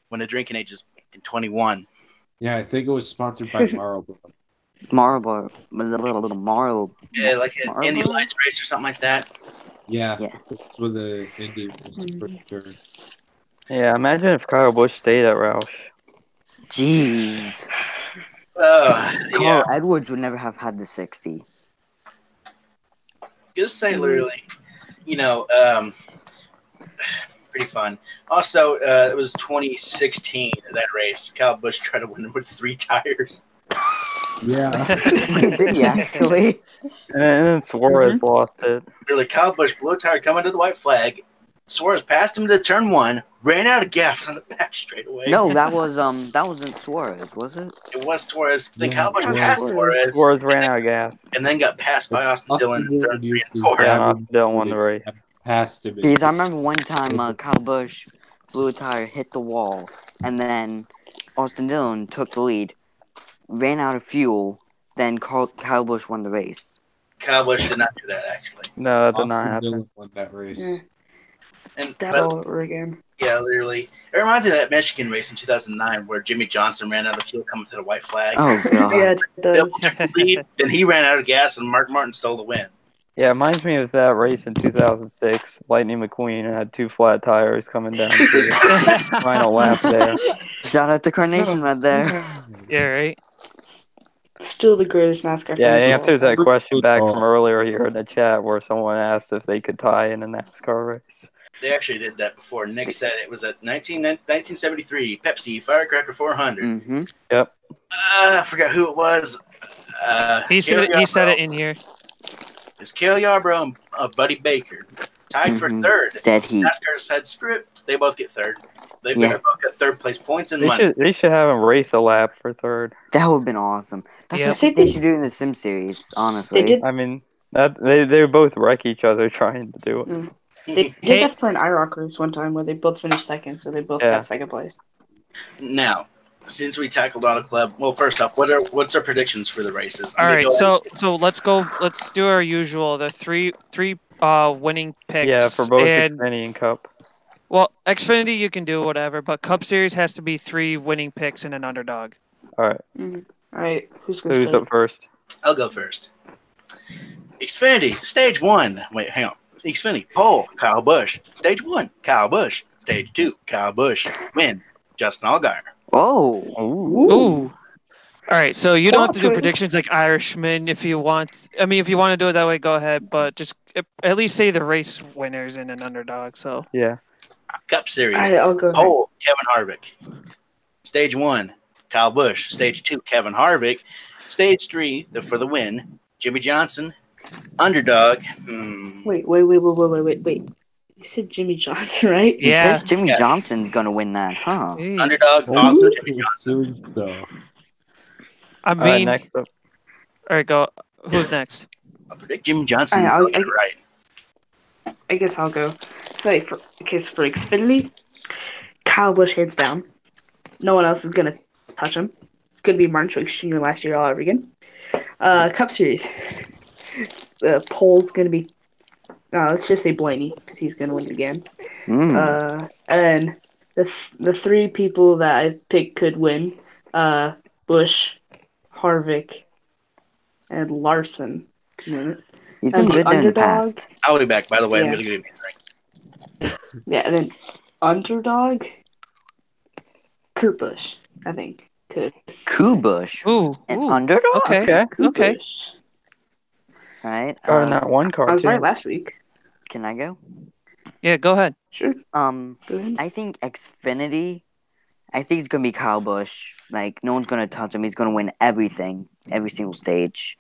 When the drinking age is 21. Yeah, I think it was sponsored by Marlboro. Marlboro. Marlboro. Yeah, like an Indy Lights race or something like that. Yeah, Yeah. that's where the Indy was for sure. Yeah, imagine if Kyle Busch stayed at Roush. Jeez. Yeah. Carl Edwards would never have had the 60. Just say literally, pretty fun. Also, it was 2016, that race. Kyle Busch tried to win with 3 tires. Yeah. Did he actually? And then Suarez lost it. Literally, Kyle Busch blew a tire coming to the white flag. Suarez passed him to turn 1, ran out of gas on the back straightaway. No, that wasn't Suarez, was it? It was Suarez. Then Yeah, Kyle Busch it was. passed Suarez. Suarez ran out of gas. And then got passed by Austin Dillon in third, 3, and 4. Yeah, and Austin Dillon won the race. Passed him. Because I remember one time Kyle Busch blew a tire, hit the wall, and then Austin Dillon took the lead, ran out of fuel, then Kyle Busch won the race. Kyle Busch did not do that, actually. No, that did not Austin happen. Dillon won that race. And That all over again. yeah, literally. It reminds me of that Michigan race in 2009 where Jimmy Johnson ran out of fuel coming to the white flag. Oh, God. Yeah, it Bill does. took the lead, then he ran out of gas, and Mark Martin stole the win. Yeah, it reminds me of that race in 2006. Lightning McQueen had 2 flat tires coming down to the final lap there. Shout out to Carnation right there. Yeah, right. Still the greatest NASCAR Yeah, fans it of all answers that time. question back from earlier here in the chat where someone asked if they could tie in a NASCAR race. They actually did that before. Nick said it was at 1973 Pepsi Firecracker 400. Mm-hmm. Yep. I forgot who it was. He said it in here. It's Cale Yarbrough and Buddy Baker. Tied for third. Dead heat. NASCAR said, screw it. They both get third. They both get third place points and money. They should have him race a lap for third. That would have been awesome. That's what they should do in the Sim series, honestly. They did. I mean, they both wreck each other trying to do it. They did that for an IROC race one time where they both finished second, so they both got second place. Now, since we tackled Auto Club, well, first off, what's our predictions for the races? All right, so let's go. Let's do our usual. The three winning picks. Yeah, for both Xfinity and Cup. Well, Xfinity you can do whatever, but Cup Series has to be 3 winning picks and an underdog. All right. All right, who's up first? I'll go first. Xfinity, stage 1. Wait, hang on. Xfinity, pole, Kyle Busch. Stage 1, Kyle Busch. Stage 2, Kyle Busch. Win, Justin Allgaier. Oh. Ooh. All right, so you don't have to do predictions like Irishman if you want. I mean, if you want to do it that way, go ahead. But just at least say the race winners and an underdog. So yeah. Cup Series. I'll go pole, Kevin Harvick. Stage 1, Kyle Busch. Stage 2, Kevin Harvick. Stage 3, for the win, Jimmy Johnson. Underdog. Wait. You said Jimmy Johnson, right? Yeah. He says Jimmy Johnson's going to win that, huh? Underdog, also Jimmy Johnson. I mean, next up. All right, go. Who's next? I predict Jimmy Johnson. Right. I guess I'll go. So for Xfinity, Kyle Busch hands down. No one else is gonna touch him. It's gonna be Martin Truex Jr. last year all over again. Cup Series. The poll's gonna be. Let's just say Blaney because he's gonna win it again. And then the 3 people that I picked could win: Busch, Harvick, and Larson. He's been good in the past. I'll be back, by the way. I'm going to give you a drink. Yeah, and then underdog, Kurt Busch, I think. Could. Busch? Ooh. Underdog? Okay. Busch. Right. Not one car. I was right last week. Can I go? Yeah, go ahead. Sure. Go ahead. I think Xfinity. I think it's gonna be Kyle Busch. Like no one's gonna touch him. He's gonna win everything, every single stage.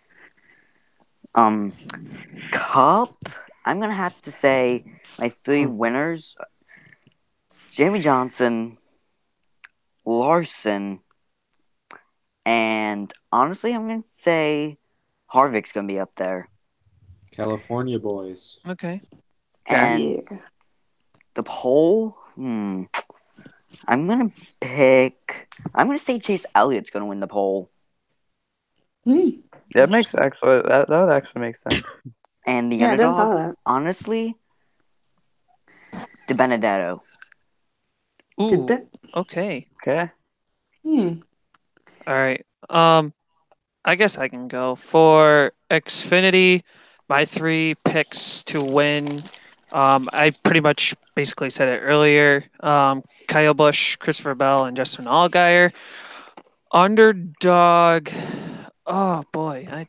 Cup. I'm gonna have to say my 3 winners. Jamie Johnson, Larson, and honestly, I'm going to say Harvick's going to be up there. California boys. Okay. And the pole, I'm going to say Chase Elliott's going to win the pole. That would actually make sense. And the underdog, honestly, DiBenedetto. Ooh. Okay. Okay. Hmm. All right. I guess I can go for Xfinity. My 3 picks to win. I pretty much basically said it earlier. Kyle Busch, Christopher Bell, and Justin Allgaier. Underdog. Oh boy, I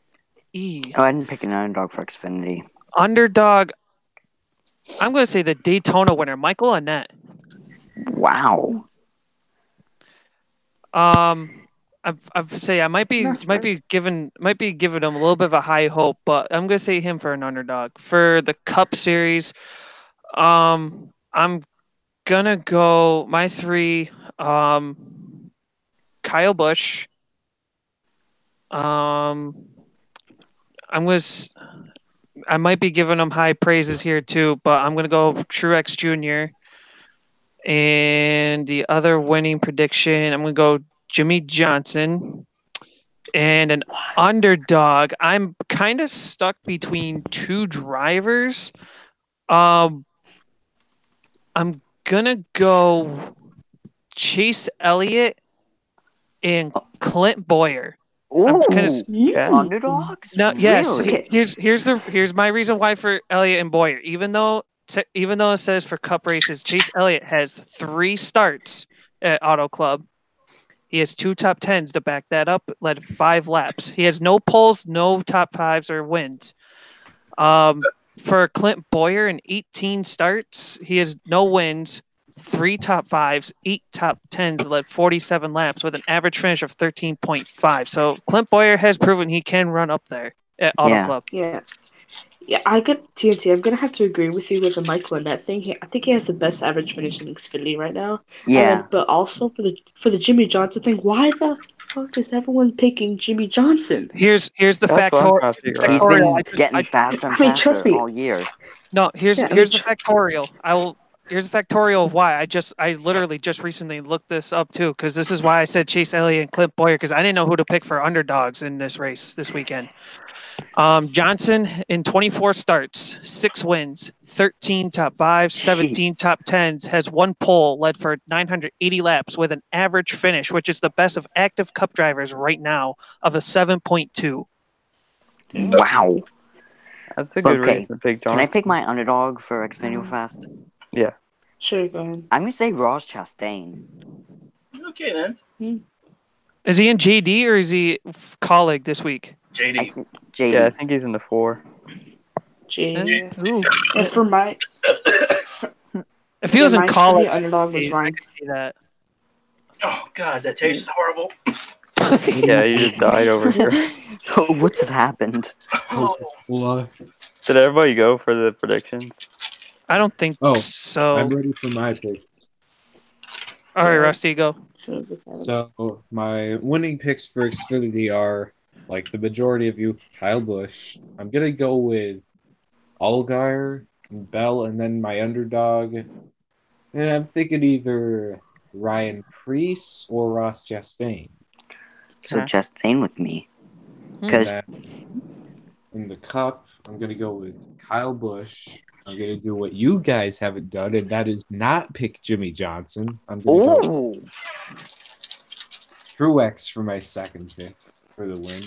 didn't pick an underdog for Xfinity. Underdog. I'm going to say the Daytona winner, Michael Annett. Wow. I'd say I might be giving him a little bit of a high hope, but I'm gonna say him for an underdog for the Cup Series. I'm gonna go my 3. Kyle Busch. I might be giving him high praises here too, but I'm gonna go Truex Jr. And the other winning prediction, I'm gonna go Jimmy Johnson. And an underdog, I'm kind of stuck between 2 drivers. I'm gonna go Chase Elliott and Clint Boyer. Ooh, underdogs? No, yes. Really? Here's my reason why for Elliott and Boyer. Even though it says for Cup races, Chase Elliott has 3 starts at Auto Club. He has 2 top 10s to back that up, led 5 laps. He has no poles, no top 5s or wins. For Clint Boyer in 18 starts, he has no wins, 3 top 5s, 8 top 10s, led 47 laps with an average finish of 13.5. So Clint Boyer has proven he can run up there at Auto Club. Yeah, I get TNT. I'm gonna have to agree with you with the Michael Annett thing. I think he has the best average finish in Xfinity right now. Yeah. But also for the Jimmy Johnson thing, why the fuck is everyone picking Jimmy Johnson? Here's the factorial. He's been getting faster and faster trust me. all year. No, here's the factorial. Here's the factorial of why I literally just recently looked this up too, because this is why I said Chase Elliott and Clint Boyer, because I didn't know who to pick for underdogs in this race this weekend. Johnson in 24 starts, 6 wins, 13 top 5s, 17 top 10s, has 1 pole, led for 980 laps with an average finish, which is the best of active Cup drivers right now, of a 7.2. Wow. That's a good reason to pick Johnson. Can I pick my underdog for Xfinity Fast? Yeah. Sure, go ahead. I'm going to say Ross Chastain. Okay, then. Is he in JD or is he colleague this week? JD. Yeah, I think he's in the 4. JD. And for my... If he was in college, underdog was Ryan. That. Oh, God, that tastes horrible. Yeah, you just died over here. What just happened? Did everybody go for the predictions? I don't think so. I'm ready for my pick. All right, Rusty, go. So my winning picks for Xfinity are, like the majority of you, Kyle Busch. I'm going to go with Allgaier and Bell, and then my underdog. And I'm thinking either Ryan Preece or Ross Chastain. So Chastain with me. Because in the Cup, I'm going to go with Kyle Busch. I'm going to do what you guys haven't done, and that is not pick Jimmy Johnson. I'm going to go Truex for my second pick for the win.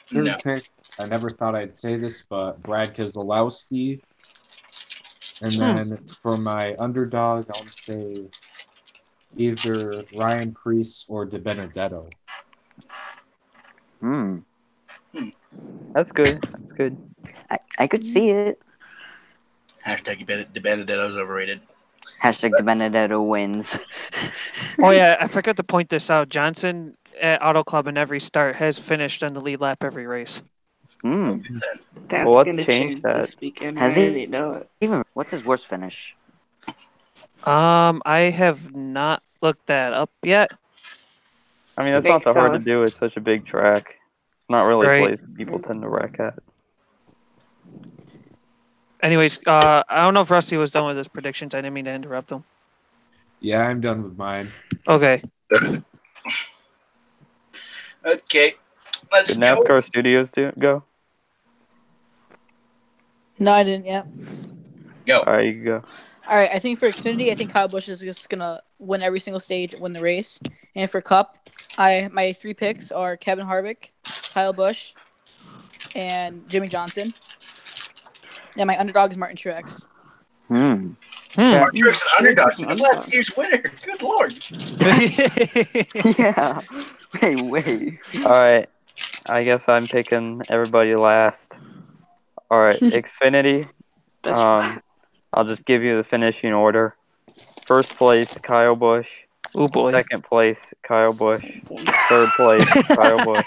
Third pick, I never thought I'd say this, but Brad Keselowski. And then for my underdog, I'll say either Ryan Preece or DiBenedetto. That's good. That's good. I could see it. Hashtag DiBenedetto's overrated. Hashtag DiBenedetto wins. Oh, yeah, I forgot to point this out. Johnson at Auto Club in every start has finished on the lead lap every race. That's going to change that this weekend. Has he? Know it. Even what's his worst finish? I have not looked that up yet. I mean, it's Nick, not that tell hard to us. do. It's such a big track. It's not really a Right. place people tend to wreck at. Anyways, I don't know if Rusty was done with his predictions. I didn't mean to interrupt him. Yeah, I'm done with mine. Okay. Okay, let's Did go. NASCAR Studios go? No, I didn't yet. Go. All right, you go. All right, I think for Xfinity, I think Kyle Busch is just gonna win every single stage, win the race. And for Cup, my 3 picks are Kevin Harvick, Kyle Busch, and Jimmy Johnson. And my underdog is Martin Truex. Mark Truex an underdog. Truex an He's last underdog. year's winner. Good lord. Yeah. Wait. All right. I guess I'm picking everybody last. All right, Xfinity. Best I'll just give you the finishing order. First place, Kyle Busch. Oh boy. Second place, Kyle Busch. Third place, Kyle Busch.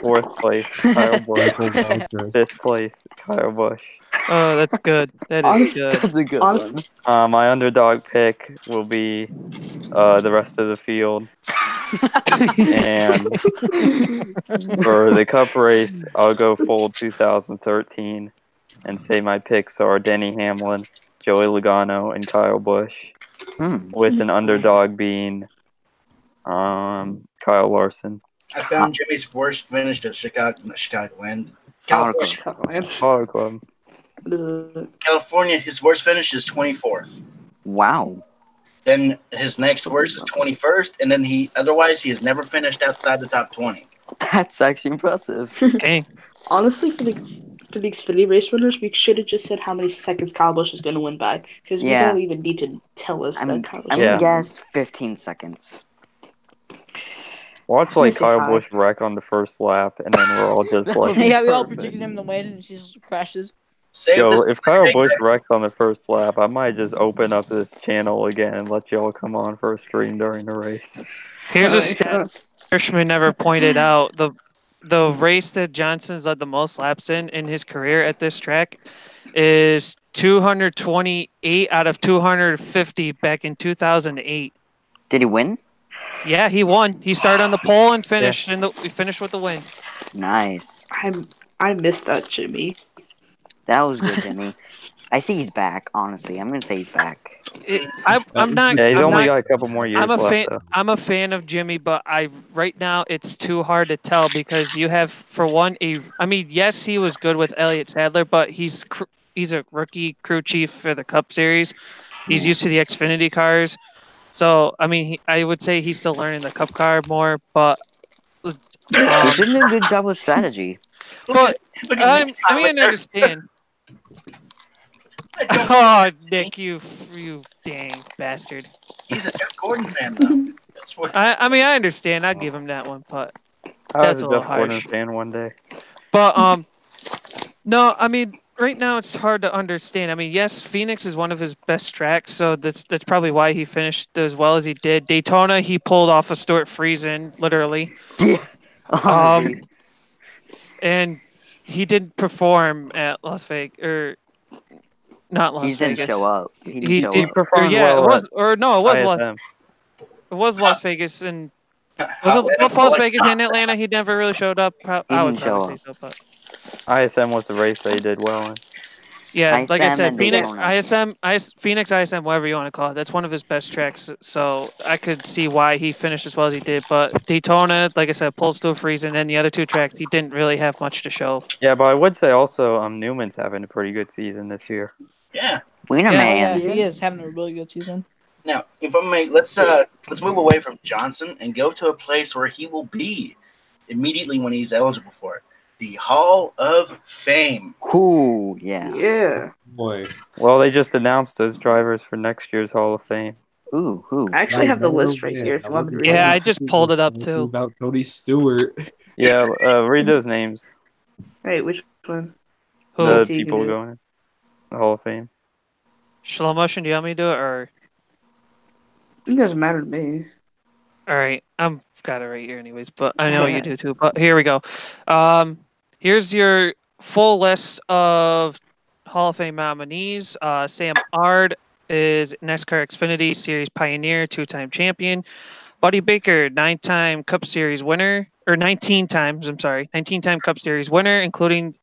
Fourth place, Kyle Busch. Fifth place, Kyle Busch. Oh, that's good. That is Honest- good. That's a good Honest- one. My underdog pick will be the rest of the field. And for the Cup race, I'll go full 2013 and say my picks are Denny Hamlin, Joey Logano, and Kyle Busch, with an underdog being Kyle Larson. I found Jimmy's worst finish at Chicagoland. California. Auto Club. What is it? California, his worst finish is 24th. Wow. Then his next worst is 21st, and then he has never finished outside the top 20. That's actually impressive. Dang. Honestly, for the Xfinity race winners, we should have just said how many seconds Kyle Busch is going to win by, because we Yeah. don't even need to tell us I'm that Kyle Busch. gonna Yeah. guess 15 seconds. Watch gonna like say Kyle 5. Busch wreck on the first lap, and then we're all just like, Yeah, we all Perfect. predicted him to win, and he just crashes. Save yo, this. if Kyle Busch wrecks on the first lap, I might just open up this channel again and let y'all come on for a stream during the race. Here's a Alright, stat Hirschman never pointed out. The race that Johnson's led the most laps in his career at this track is 228 out of 250 back in 2008. Did he win? Yeah, he won. He started on the pole and finished he finished with the win. Nice. I missed that, Jimmy. That was good, Jimmy. I think he's back, honestly. I'm going to say he's back. I'm not. Yeah, he's I'm only not- got a couple more years I'm a left, fan. though. I'm a fan of Jimmy, but right now it's too hard to tell because you have, for one, yes, he was good with Elliott Sadler, but he's a rookie crew chief for the Cup Series. He's used to the Xfinity cars, so I would say he's still learning the Cup car more. But He's doing a good job with strategy. but Look at this I Tyler. understand. I don't- Oh, Nick, you dang bastard. He's a Jeff Gordon fan, though. That's what. I understand. I'll give him that one, but I that's was a a little Jeff Gordon harsh. fan one day. But no, right now it's hard to understand. Yes, Phoenix is one of his best tracks, so that's probably why he finished as well as he did. Daytona, he pulled off a Stuart Friesen, literally. Yeah. Honestly. And he didn't perform at Las Vegas, or not Las He Vegas. didn't show up. He didn't He show did up. performed yeah, well it was, at or no, it was ISM. it was Las Vegas, and was it both Las Vegas and Atlanta? He never really showed up. I would didn't show probably say so, but ISM was the race they did well in. yeah, like I ISM said, and Phoenix, Daytona. Phoenix ISM, whatever you want to call it, that's one of his best tracks. So I could see why he finished as well as he did. But Daytona, like I said, pulled still freezing, and then the other two tracks, he didn't really have much to show. Yeah, but I would say also Newman's having a pretty good season this year. Yeah. Wiener Yeah. man. Yeah, he is having a really good season. Now, if I may, let's move away from Johnson and go to a place where he will be immediately when he's eligible for it. The Hall of Fame. Ooh, yeah. Yeah. Boy, Well, they just announced those drivers for next year's Hall of Fame. Ooh. I actually have the list right here if you want me to read Yeah, it. I just pulled it up too. About Tony Stewart. Yeah, read those names. Wait, which one? Who? The So you can people do it. going in the Hall of Fame. Slow motion, do you want me to do it, or? It doesn't matter to me. All right, I'm got it right here, anyways. But I know you do too. But here we go. Here's your full list of Hall of Fame nominees: Sam Ard, is NASCAR Xfinity Series pioneer, 2-time champion. Buddy Baker, 9-time Cup Series winner, or 19 times, 19-time Cup Series winner, including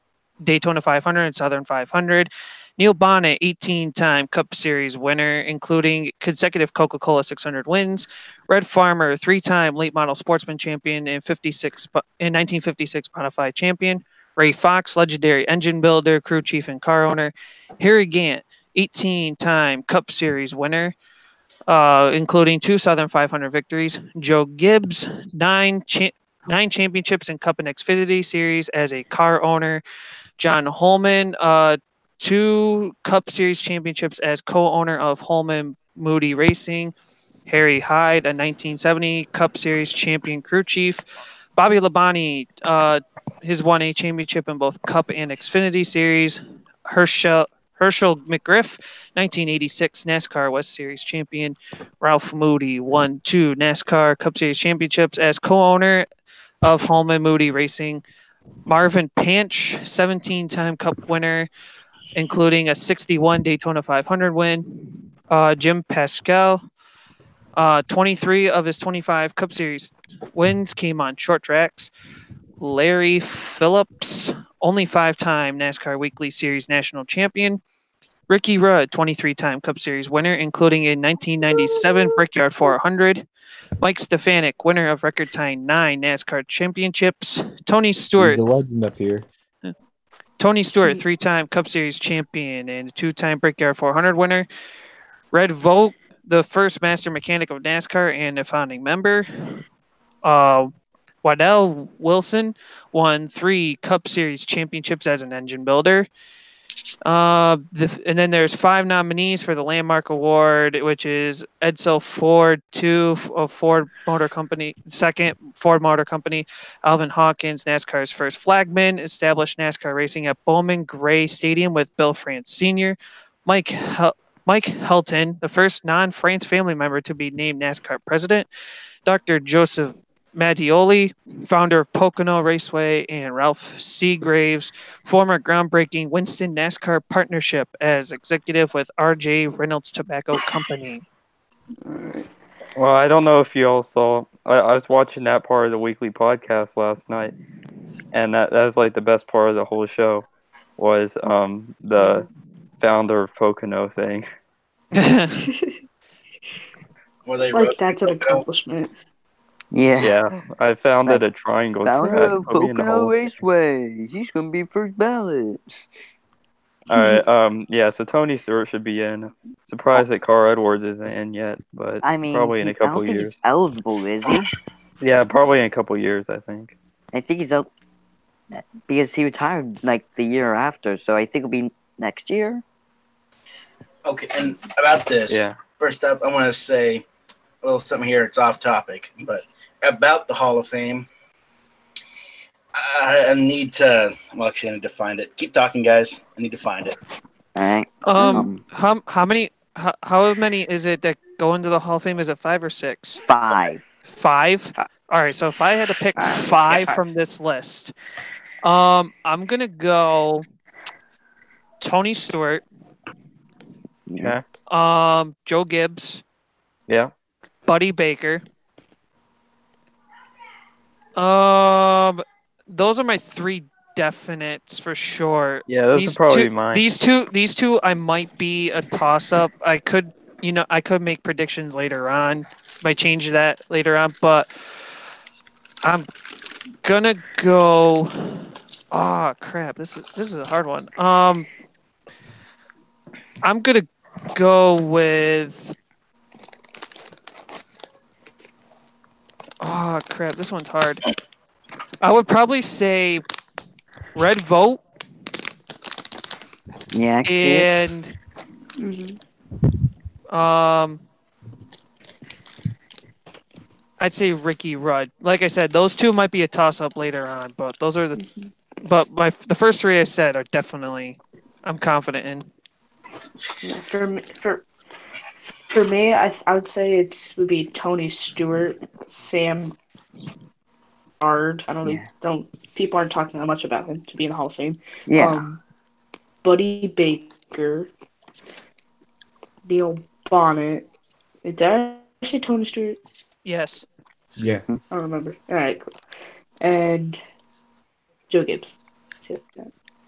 Daytona 500 and Southern 500. Neil Bonnet, 18-time Cup Series winner, including consecutive Coca-Cola 600 wins. Red Farmer, 3-time late model sportsman champion and 1956 modified champion. Ray Fox, legendary engine builder, crew chief, and car owner. Harry Gant, 18-time Cup Series winner, including 2 Southern 500 victories. Joe Gibbs, 9 championships in Cup and Xfinity Series as a car owner. John Holman, 2 Cup Series championships as co-owner of Holman Moody Racing. Harry Hyde, a 1970 Cup Series champion crew chief. Bobby Labonte, his 1A championship in both Cup and Xfinity Series. Herschel McGriff, 1986 NASCAR West Series champion. Ralph Moody won 2 NASCAR Cup Series championships as co-owner of Holman Moody Racing. Marvin Panch, 17-time Cup winner, including a 61 Daytona 500 win. Jim Pascal, 23 of his 25 Cup Series wins came on short tracks. Larry Phillips, only 5-time NASCAR Weekly Series national champion. Ricky Rudd, 23-time Cup Series winner, including a 1997 Brickyard 400. Mike Stefanik, winner of record-tying 9 NASCAR championships. Tony Stewart, the legend up here. Tony Stewart, 3-time Cup Series champion and a 2-time Brickyard 400 winner. Red Vogt, the first master mechanic of NASCAR and a founding member. Waddell Wilson won 3 Cup Series championships as an engine builder. And then there's 5 nominees for the Landmark Award, which is Edsel Ford, 2 of Ford Motor Company, 2nd Ford Motor Company. Alvin Hawkins, NASCAR's first flagman, established NASCAR racing at Bowman Gray Stadium with Bill France Sr. Mike Helton, the first non-France family member to be named NASCAR president. Dr. Joseph Mattioli, founder of Pocono Raceway, and Ralph Seagraves, former groundbreaking Winston NASCAR partnership as executive with R.J. Reynolds Tobacco Company. Well, I don't know if you all saw. I was watching that part of the weekly podcast last night, and that was like the best part of the whole show was the founder of Pocono thing. Where they like that's an accomplishment. Yeah, I founded a triangle track. Founder of Pocono Raceway. He's gonna be first ballot. All right. Yeah. So Tony Stewart should be in. Surprised that Carl Edwards isn't in yet, but I mean, probably in a couple I don't think years. he's eligible, is he? Yeah, probably in a couple years. I think. I think he's up because he retired like the year after, so I think it'll be next year. Okay, and about this, Yeah. First up, I want to say a little something here. It's off topic, but about the Hall of Fame, I need to. Well, actually, I need to find it. Keep talking, guys. I need to find it. All right. How many is it that go into the Hall of Fame? Is it 5 or 6? 5. 5? All right. So if I had to pick 5 from this list, I'm gonna go Tony Stewart. Yeah. Joe Gibbs. Yeah. Buddy Baker. Those are my 3 definites for sure. Yeah, those are probably mine. These two I might be a toss up. I could make predictions later on. Might change that later on, but I'm gonna go. Oh crap! This is a hard one. I'm gonna go with. Oh crap! This one's hard. I would probably say Red Vote. Yeah. And I'd say Ricky Rudd. Like I said, those 2 might be a toss up later on, but those are the. But the first 3 I said are definitely I'm confident in. For me, I would say it would be Tony Stewart, Sam Ard. People aren't talking that much about him to be in the Hall of Fame. Yeah. Buddy Baker, Neil Bonnet. Did I say Tony Stewart? Yes. Yeah. I don't remember. All right, cool. And Joe Gibbs.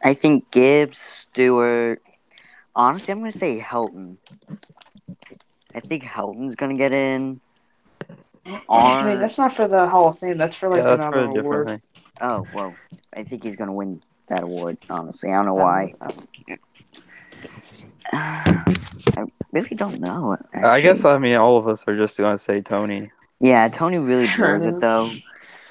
I think Gibbs, Stewart. Honestly, I'm gonna say Helton. I think Helton's gonna get in. I mean, that's not for the Hall of Fame. That's for Yeah, like that's for another a different award. thing. Oh well, I think he's gonna win that award. Honestly, I don't know I why. don't know. I really don't know. Actually. I guess all of us are just gonna say Tony. Yeah, Tony really Sure. deserves it though,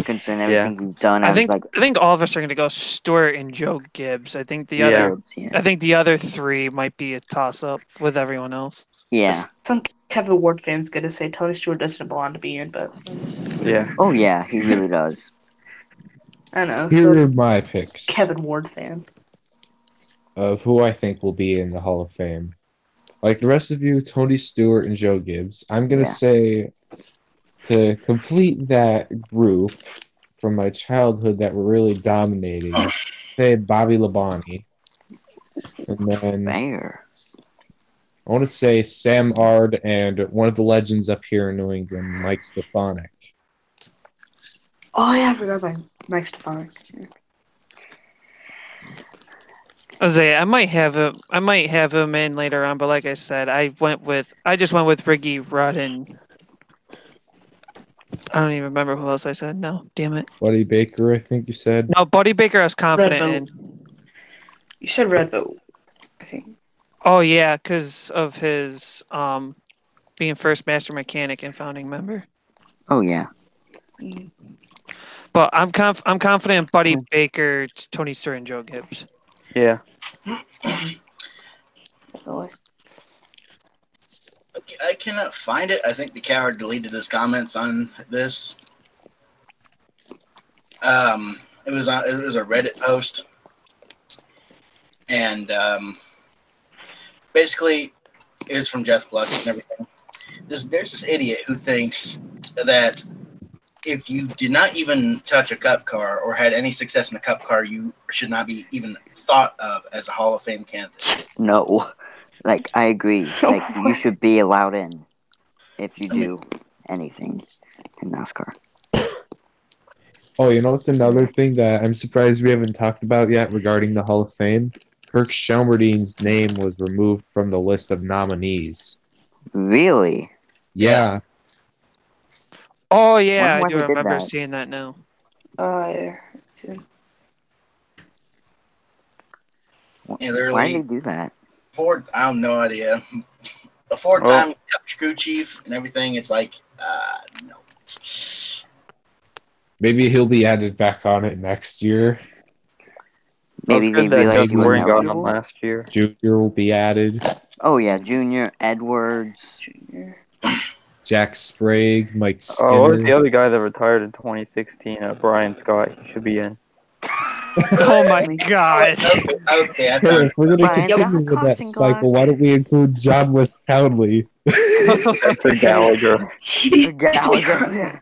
considering Yeah. everything he's done. I think all of us are going to go Stewart and Joe Gibbs. I think the Yeah. other I think the other three might be a toss up with everyone else. Yeah. Some Kevin Ward fans gonna say Tony Stewart doesn't belong to be in, but Yeah. Oh yeah, he really does. I know. Here So are my picks Kevin Ward fan. of who I think will be in the Hall of Fame. Like the rest of you, Tony Stewart and Joe Gibbs. I'm gonna Yeah. say to complete that group from my childhood that were really dominating, say Bobby Labonte. And then Fair. I want to say Sam Ard and one of the legends up here in New England, Mike Stefanik. Oh yeah, I forgot about Mike Stefanik. Yeah. Jose, I might have him in later on, but like I said, I just went with Riggy Rudd and I don't even remember who else I said. No, damn it. Buddy Baker, I think you said. No, Buddy Baker I was confident Red in. You said Red Vote, I think. Oh yeah, because of his being first master mechanic and founding member. Oh yeah. But I'm confident in Buddy Baker, Tony Stewart, and Joe Gibbs. Yeah. Okay, I cannot find it. I think the coward deleted his comments on this. It was a Reddit post, and basically it was from Jeff Gluck and everything. There's this idiot who thinks that if you did not even touch a cup car or had any success in a cup car, you should not be even thought of as a Hall of Fame candidate. No. Like, I agree. Like, you should be allowed in if you do anything in NASCAR. Oh, you know what's another thing that I'm surprised we haven't talked about yet regarding the Hall of Fame? Kirk Shelmerdine's name was removed from the list of nominees. Really? Yeah. Oh yeah, I Wonder why do they did remember that. seeing that now. Yeah. Yeah, Why did they do that? Ford, I have no idea. A four-time crew chief and everything. It's like, no. Maybe he'll be added back on it next year. Maybe they realized he wasn't got him eligible? last year. Junior will be added. Oh yeah, Junior, Edwards. Jack Sprague, Mike Skinner. Oh, what was the other guy that retired in 2016? Brian Scott. He should be in. Oh my god. Okay, I Hey, found if we're going to Brian continue with that Johnson, cycle, why don't we include John West Townley? For Gallagher. Gallagher.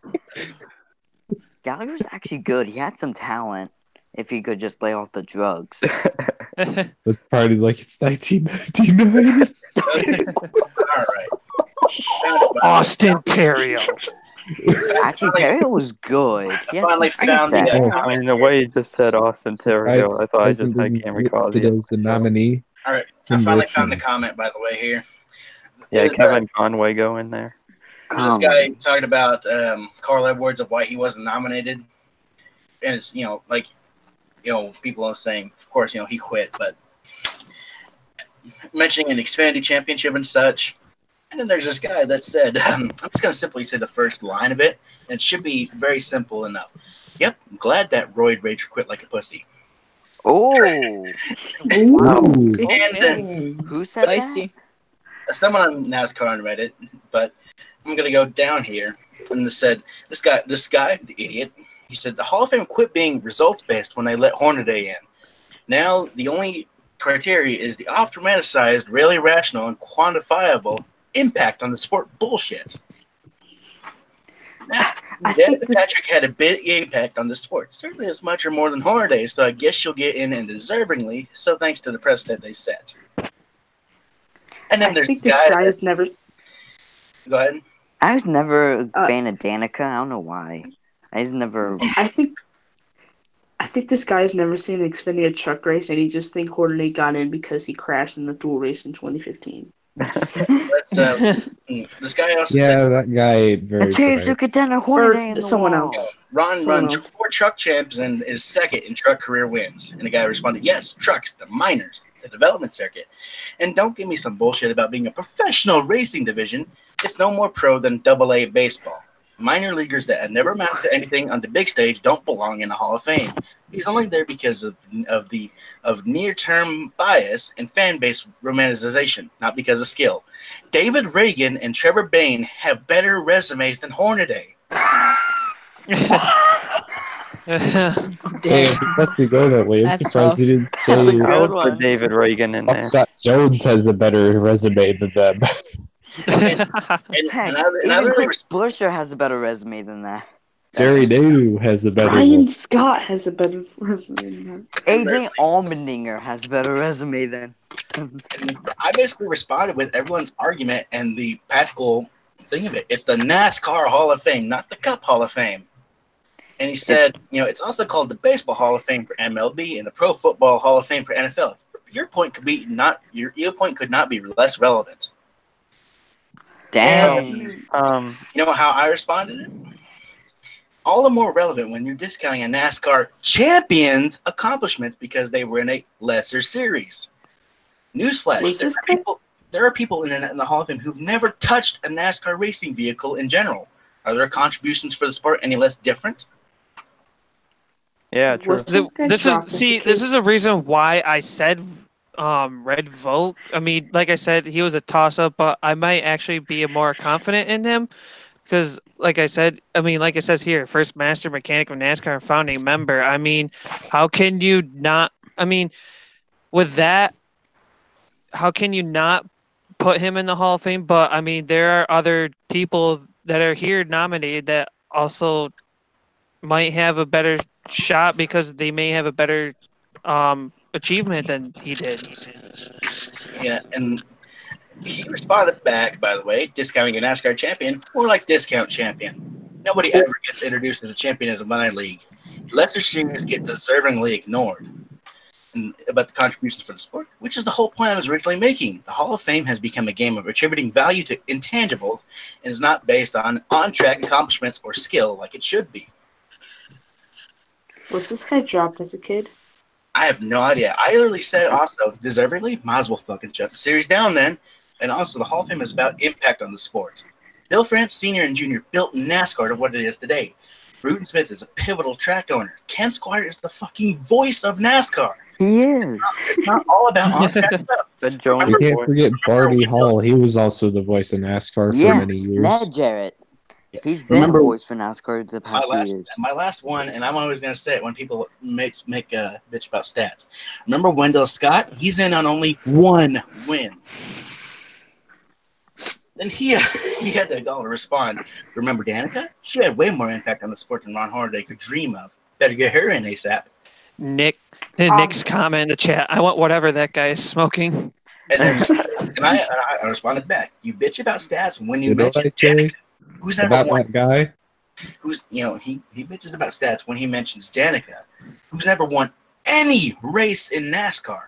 Gallagher's actually good. He had some talent if he could just lay off the drugs. Let's party like it's 1999. All right. Austin Terrio. Actually, Terrio was good. He had finally some found set. the- I mean, the way you just said Austin Terrio, I thought I just Hasn't had been Cameron listed Causey. as the nominee. All right. I From finally found the Richmond. comment, by the way, here. Yeah, There's Kevin Conway go in there. There's this guy talking about Carl Edwards of why he wasn't nominated. And it's, people are saying, of course, he quit, but mentioning an Xfinity championship and such. And then there's this guy that said, I'm just going to simply say the first line of it, and it should be very simple enough. Yep, I'm glad that Royd Rager quit like a pussy. Oh, Ooh. And who said that? Feisty. someone on NASCAR on Reddit, but I'm going to go down here. And it said, this guy, the idiot, he said, the Hall of Fame quit being results-based when they let Hornaday in. Now, the only criteria is the oft-romanticized, really rational, and quantifiable impact on the sport bullshit. Patrick had a big impact on the sport, certainly as much or more than Hornaday, so I guess she'll get in and deservingly, so thanks to the precedent they set. And then I there's think this guy has never. Go ahead. I was never a fan of Danica. I don't know why. I just never. I think this guy has never seen an Xfinity truck race, and he just think Hornaday got in because he crashed in the dual race in 2015. This guy also Yeah, said that guy very James, bright. look at that Hornaday in the someone wall. else. Ron Someone runs else. 4 truck champs and is second in truck career wins. And the guy responded, yes, trucks, the minors, the development circuit. And don't give me some bullshit about being a professional racing division. It's no more pro than AA baseball. Minor leaguers that have never amounted to anything on the big stage don't belong in the Hall of Fame. He's only there because of near-term bias and fan base romanticization, not because of skill. David Reagan and Trevor Bayne have better resumes than Hornaday. Hey, if he lets it go that way, I'm That's surprised tough. he didn't That's a say good I would one. put David Reagan in there. Upset Jones has a better resume than them. Heck, And I even really Chris Buescher has a better resume than that. Jerry New has a better Ryan one. Scott has a better resume than that. Adrian Allmendinger has a better resume than. And I basically responded with everyone's argument and the practical thing of it. It's the NASCAR Hall of Fame, not the Cup Hall of Fame. And he said, it's also called the Baseball Hall of Fame for MLB and the Pro Football Hall of Fame for NFL. Your point could not be less relevant. Damn. You know how I responded? All the more relevant when you're discounting a NASCAR champion's accomplishments because they were in a lesser series. Newsflash: there are people in the Hall of Fame who've never touched a NASCAR racing vehicle in general. Are their contributions for the sport any less different? Yeah, true. This is a reason why I said red vote. I mean, like I said, he was a toss-up, but I might actually be more confident in him because, like I said, like it says here, first master mechanic of NASCAR and founding member. I mean, how can you not? I mean, with that, how can you not put him in the Hall of Fame? But I mean, there are other people that are here nominated that also might have a better shot because they may have a better achievement than he did. Yeah, and he responded back, by the way, discounting a NASCAR champion, more like discount champion. Nobody ever gets introduced as a champion as a minor league. Lesser series get deservingly ignored. And about the contributions for the sport, which is the whole point I was originally making. The Hall of Fame has become a game of attributing value to intangibles and is not based on on-track accomplishments or skill like it should be. Was this guy dropped as a kid? I have no idea. I literally said also, deservingly, might as well fucking shut the series down then. And also, the Hall of Fame is about impact on the sport. Bill France Sr. and Jr. built NASCAR to what it is today. Bruton Smith is a pivotal track owner. Ken Squire is the fucking voice of NASCAR. He is. It's not all about on-track stuff. You can't forget Barney Hall. He was also the voice of NASCAR for many years. Ned Jarrett. He's been a voice for NASCAR the past few years. My last one, and I'm always going to say it when people make a bitch about stats. Remember Wendell Scott? He's in on only one win. Then he had the gall to respond. Remember Danica? She had way more impact on the sport than Ron Hornaday could dream of. Better get her in ASAP. Nick's comment in the chat. I want whatever that guy is smoking. And I responded back. You bitch about stats when you mention Danica. Who's never about won? That guy? Who's he bitches about stats when he mentions Danica, who's never won any race in NASCAR.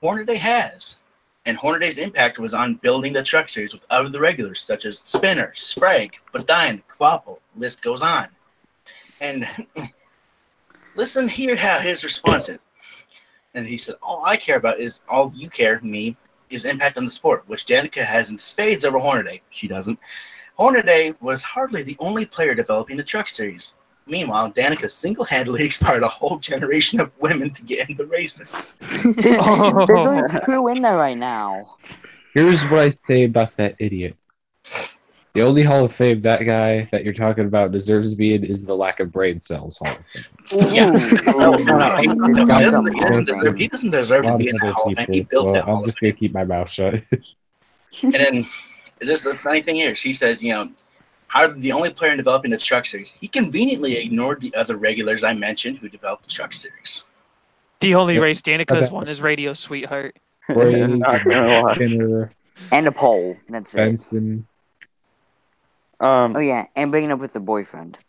Hornaday has. And Hornaday's impact was on building the truck series with other regulars such as Spinner, Sprague, Bodine, Kvapil. List goes on. And listen here how his response is. And he said, all I care about is all you care, me, is impact on the sport, which Danica has in spades over Hornaday. She doesn't. Hornaday was hardly the only player developing the truck series. Meanwhile, Danica single-handedly inspired a whole generation of women to get into racing. There's only 2 in there right now. Here's what I say about that idiot. The only Hall of Fame that guy that you're talking about deserves to be in is the lack of brain cells Hall of Fame. Yeah. No. He doesn't deserve to be in the Hall of Fame. He built that Hall of Fame. I'm just going to keep my mouth shut. And then, just the funny thing here, she says, how the only player in developing the truck series, he conveniently ignored the other regulars I mentioned who developed the truck series. The only race Danica's won is Radio Sweetheart. Skinner, And a pole. That's it. Benson. Oh yeah, and bringing up with the boyfriend.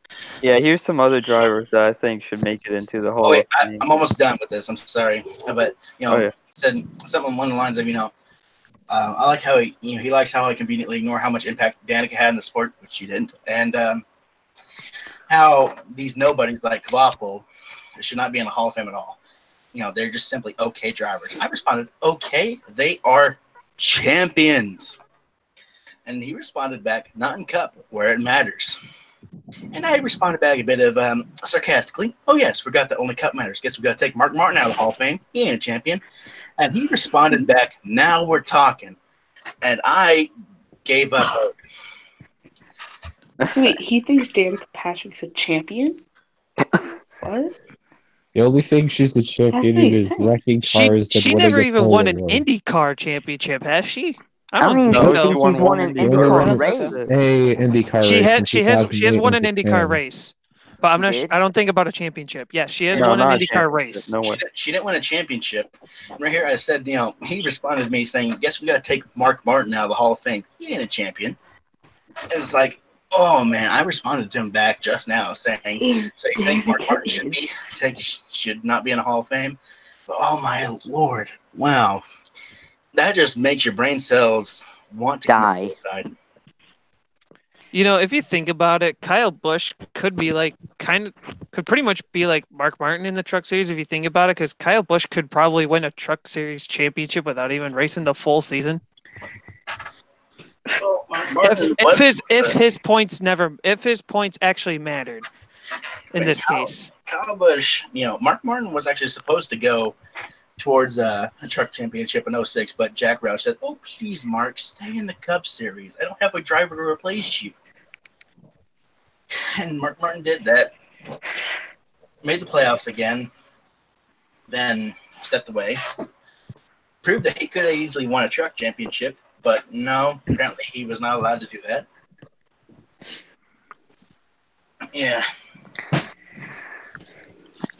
Yeah, here's some other drivers that I think should make it into the Hall Oh, wait, of Fame. I'm almost done with this. I'm sorry, but Oh, yeah. said something along the lines of I like how he likes how I conveniently ignore how much impact Danica had in the sport, which she didn't, and how these nobodies like Kvapil should not be in the Hall of Fame at all. They're just simply okay drivers. I responded, okay, they are champions. And he responded back, not in Cup, where it matters. And I responded back a bit of sarcastically, oh yes, forgot that only Cup matters. Guess we got to take Mark Martin out of the Hall of Fame. He ain't a champion. And he responded back, now we're talking. And I gave up hope. So wait, he thinks Danica Patrick's a champion? What? The only thing she's a champion in is wrecking cars. She never even won an IndyCar championship, has she? I don't even No, think she she's won an IndyCar race. Hey, IndyCar She race. has won an IndyCar race, but I'm not. I don't think about a championship. Yes, she has won an IndyCar race. No way. She didn't win a championship. Right here, I said, he responded to me saying, "Guess we got to take Mark Martin out of the Hall of Fame. He ain't a champion." And it's like, oh man, I responded to him back just now saying, "So you think Mark Martin should not be in the Hall of Fame?" But, oh my lord, wow, that just makes your brain cells want to die. If you think about it, Kyle Busch could be could pretty much be like Mark Martin in the Truck Series if you think about it, because Kyle Busch could probably win a Truck Series championship without even racing the full season. Well, if his points actually mattered in this case. Kyle Busch, Mark Martin was actually supposed to go towards a truck championship in 06, but Jack Roush said, "Oh, please, Mark, stay in the Cup Series. I don't have a driver to replace you." And Mark Martin did that, made the playoffs again, then stepped away, proved that he could have easily won a truck championship, but no, apparently he was not allowed to do that. Yeah.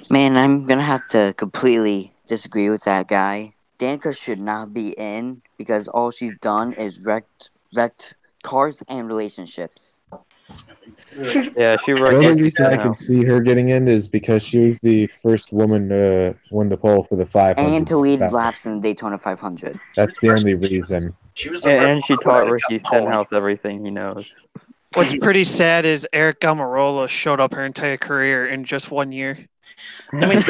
Man, I'm going to have to completely disagree with that guy. Danica should not be in because all she's done is wrecked cars and relationships. Yeah, she The wrecked. only reason I can see her getting in is because she was the first woman to win the pole for the 500. And to lead laps in the Daytona 500. That's the only reason. She was the And she taught Ricky Stenhouse everything he knows. What's pretty sad is Eric Almirola showed up her entire career in just 1 year. I mean,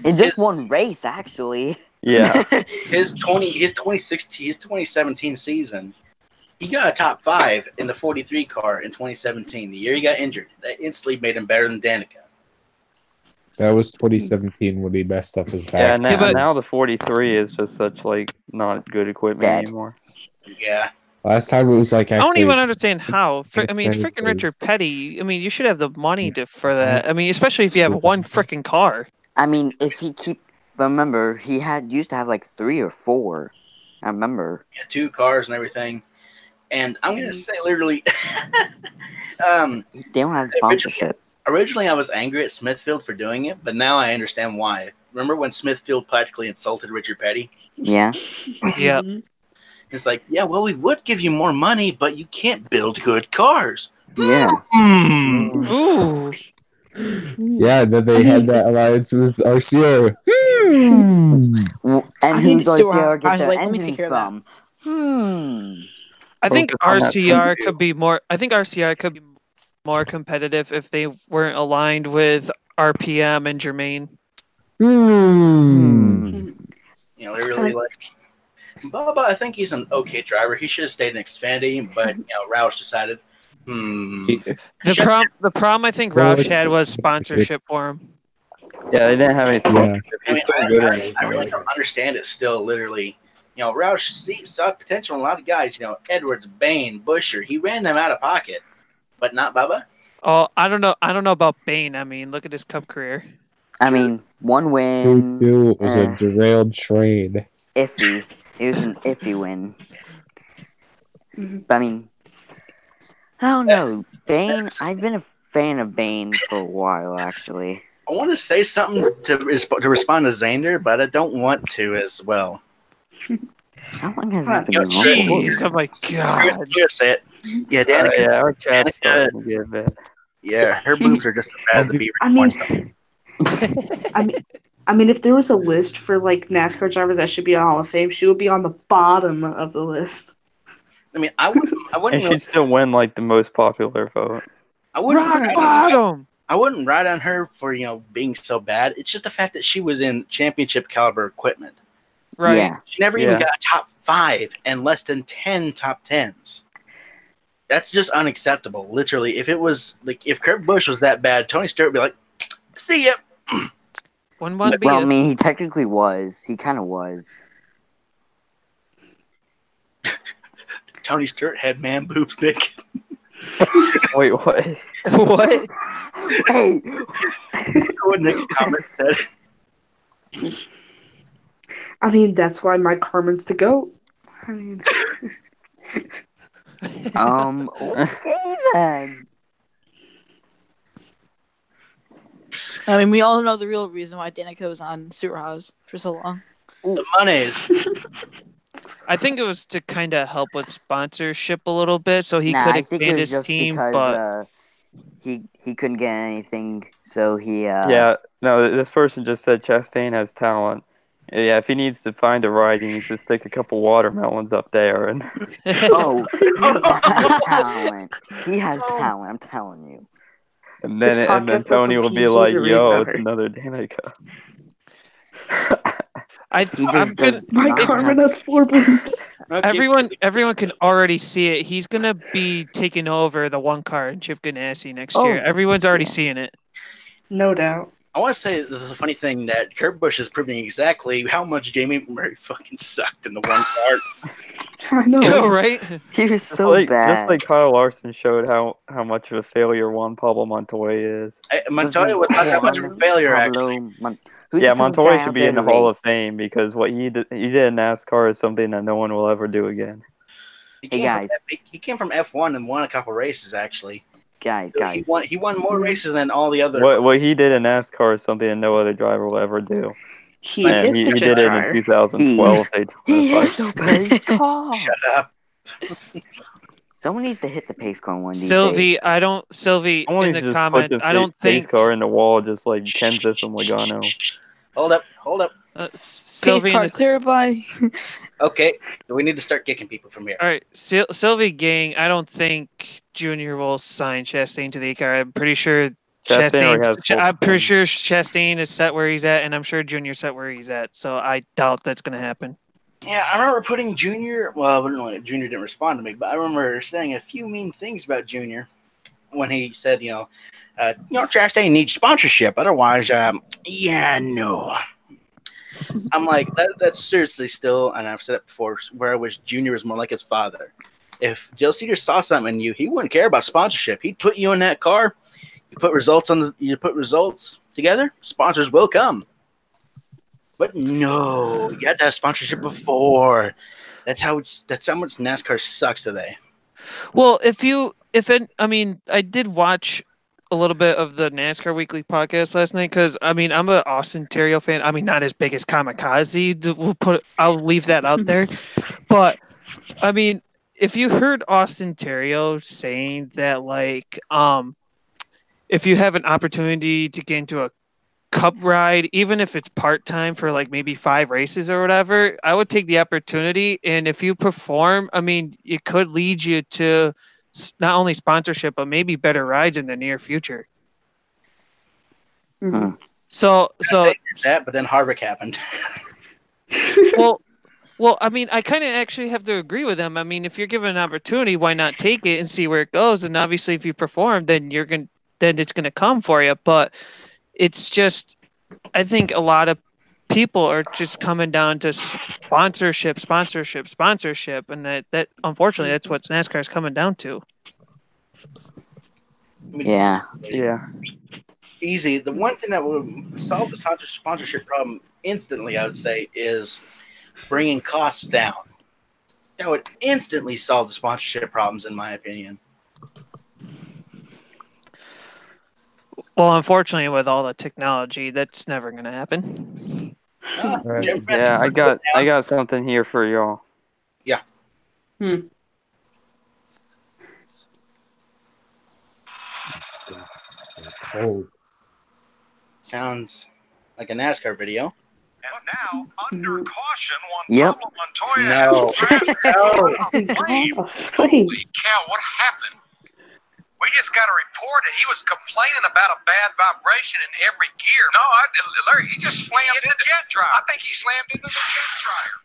in just one race, actually. Yeah. His 2017 season, he got a top 5 in the 43 car in 2017. The year he got injured, that instantly made him better than Danica. That was 2017 when he messed up his Yeah, back. now the 43 is just such not good equipment anymore. Yeah. Last time it was actually. I don't even understand how. Freaking Richard Petty. You should have the money for that. Especially if you have one freaking car. If he remember, he used to have 3 or 4. I remember. Yeah, 2 cars and everything. And I'm going to say literally. They don't have sponsorship. Originally, I was angry at Smithfield for doing it, but now I understand why. Remember when Smithfield practically insulted Richard Petty? Yeah. Yeah. It's like, yeah, well, we would give you more money, but you can't build good cars. Yeah. Ooh. Yeah, then they had that alliance with RCR. And who's RCR get their engines from? I think RCR could be more. I think RCR could be more competitive if they weren't aligned with RPM and Germain. They're really Bubba, I think he's an okay driver. He should have stayed in Xfinity, but Roush decided. The problem I think Roush had was sponsorship for him. Yeah, they didn't have any sponsorship. I really don't understand it still. Literally, Roush saw potential in a lot of guys. Edwards, Bain, Busher. He ran them out of pocket, but not Bubba. Oh, I don't know about Bain. Look at his Cup career. One win. It was a derailed train. Iffy. It was an iffy win. But I don't know. Bain, I've been a fan of Bain for a while, actually. I want to say something to respond to Xander, but I don't want to as well. How long has Huh. this been going Jeez, oh my god. Say it. Yeah, Danica. Yeah, our chat's Danica, starting to get a bit. yeah, her boobs are just as bad as the beaver I mean, porn star. I mean, if there was a list for like NASCAR drivers that should be on Hall of Fame, she would be on the bottom of the list. I mean, I wouldn't And she'd still win like the most popular vote. Rock bottom. I wouldn't ride on her for being so bad. It's just the fact that she was in championship caliber equipment. Right. Yeah. She never even got top 5 and less than 10 top 10s. That's just unacceptable. Literally, if it was like if Kurt Busch was that bad, Tony Stewart would be like, "See ya." Well, I mean, he technically was. He kind of was. Tony Stewart had man boobs, Nick. Wait, what? What? Hey. What Nick's comment said. I mean, that's why Mike Harmon's the GOAT. I mean, Okay then. I mean, we all know the real reason why Danica was on Sewer House for so long. The money. I think it was to kind of help with sponsorship a little bit, so he could expand his team. But he couldn't get anything, so he. Yeah, no, this person just said Chastain has talent. Yeah, if he needs to find a ride, he needs to stick a couple watermelons up there. And Oh, he has talent. He has talent. I'm telling you. and This then podcast Tony will will be compete like, with "Yo, Reed it's Better." another Danica." He just does Mike not Harmon have- has 4 boobs. everyone can already see it. He's gonna be taking over the one car in Chip Ganassi next year. Everyone's already seeing it. No doubt. I want to say this is a funny thing that Kurt Busch is proving exactly how much Jamie Murray fucking sucked in the one car. I know. Right? He was so bad. Just like Kyle Larson showed how much of a failure Juan Pablo Montoya is. Montoya was not that much of a failure, actually. Yeah, Montoya should be in the Hall of Fame because what he did in NASCAR is something that no one will ever do again. He came from F1 and won a couple races, actually. Guys. He won more races than all the other. What he did in NASCAR is something that no other driver will ever do. He And he did it in 2012. He hit the pace car. Shut up. Someone needs to hit the pace car one day. Sylvie, in the comment, I don't think pace car in the wall just like Kenseth from Logano. Hold up. Pace car clear by. Okay, we need to start kicking people from here. All right, Sylvie gang, I don't think Junior will sign Chastain to the car. I'm pretty sure Chastain is set where he's at, and I'm sure Junior's set where he's at. So I doubt that's going to happen. Yeah, I remember putting Junior. Well, Junior didn't respond to me, but I remember saying a few mean things about Junior when he said, Chastain needs sponsorship. Otherwise, no. I'm like, that's seriously still, and I've said it before, where I wish Junior was more like his father. If Dale Cedar saw something in you, he wouldn't care about sponsorship. He'd put you in that car. You put results together. Sponsors will come. But no, you had to have sponsorship before. That's how much NASCAR sucks today. Well, I did watch a little bit of the NASCAR Weekly podcast last night because I'm an Austin Terrio fan. Not as big as Kamikaze. I'll leave that out there. But if you heard Austin Terrio saying that, if you have an opportunity to get into a cup ride, even if it's part-time for maybe 5 races or whatever, I would take the opportunity. And if you perform, it could lead you to not only sponsorship, but maybe better rides in the near future. Mm-hmm. So that, but then Harvick happened. Well, I kind of actually have to agree with them. If you're given an opportunity, why not take it and see where it goes? And obviously, if you perform, then it's gonna come for you. But it's just, I think a lot of people are just coming down to sponsorship, and that unfortunately that's what NASCAR is coming down to. Yeah. Easy. The one thing that would solve the sponsorship problem instantly, I would say, is bringing costs down. That would instantly solve the sponsorship problems, in my opinion. Well, unfortunately, with all the technology, that's never going to happen. Right. Yeah, I got something here for y'all. Yeah. Cold. Sounds like a NASCAR video. And now, under caution, Juan Yep. Pablo Montoya No. has crashed No. into a flame. Holy cow, what happened? We just got a report that he was complaining about a bad vibration in every gear. No, Larry, he just slammed into the jet dryer. I think he slammed into the jet dryer.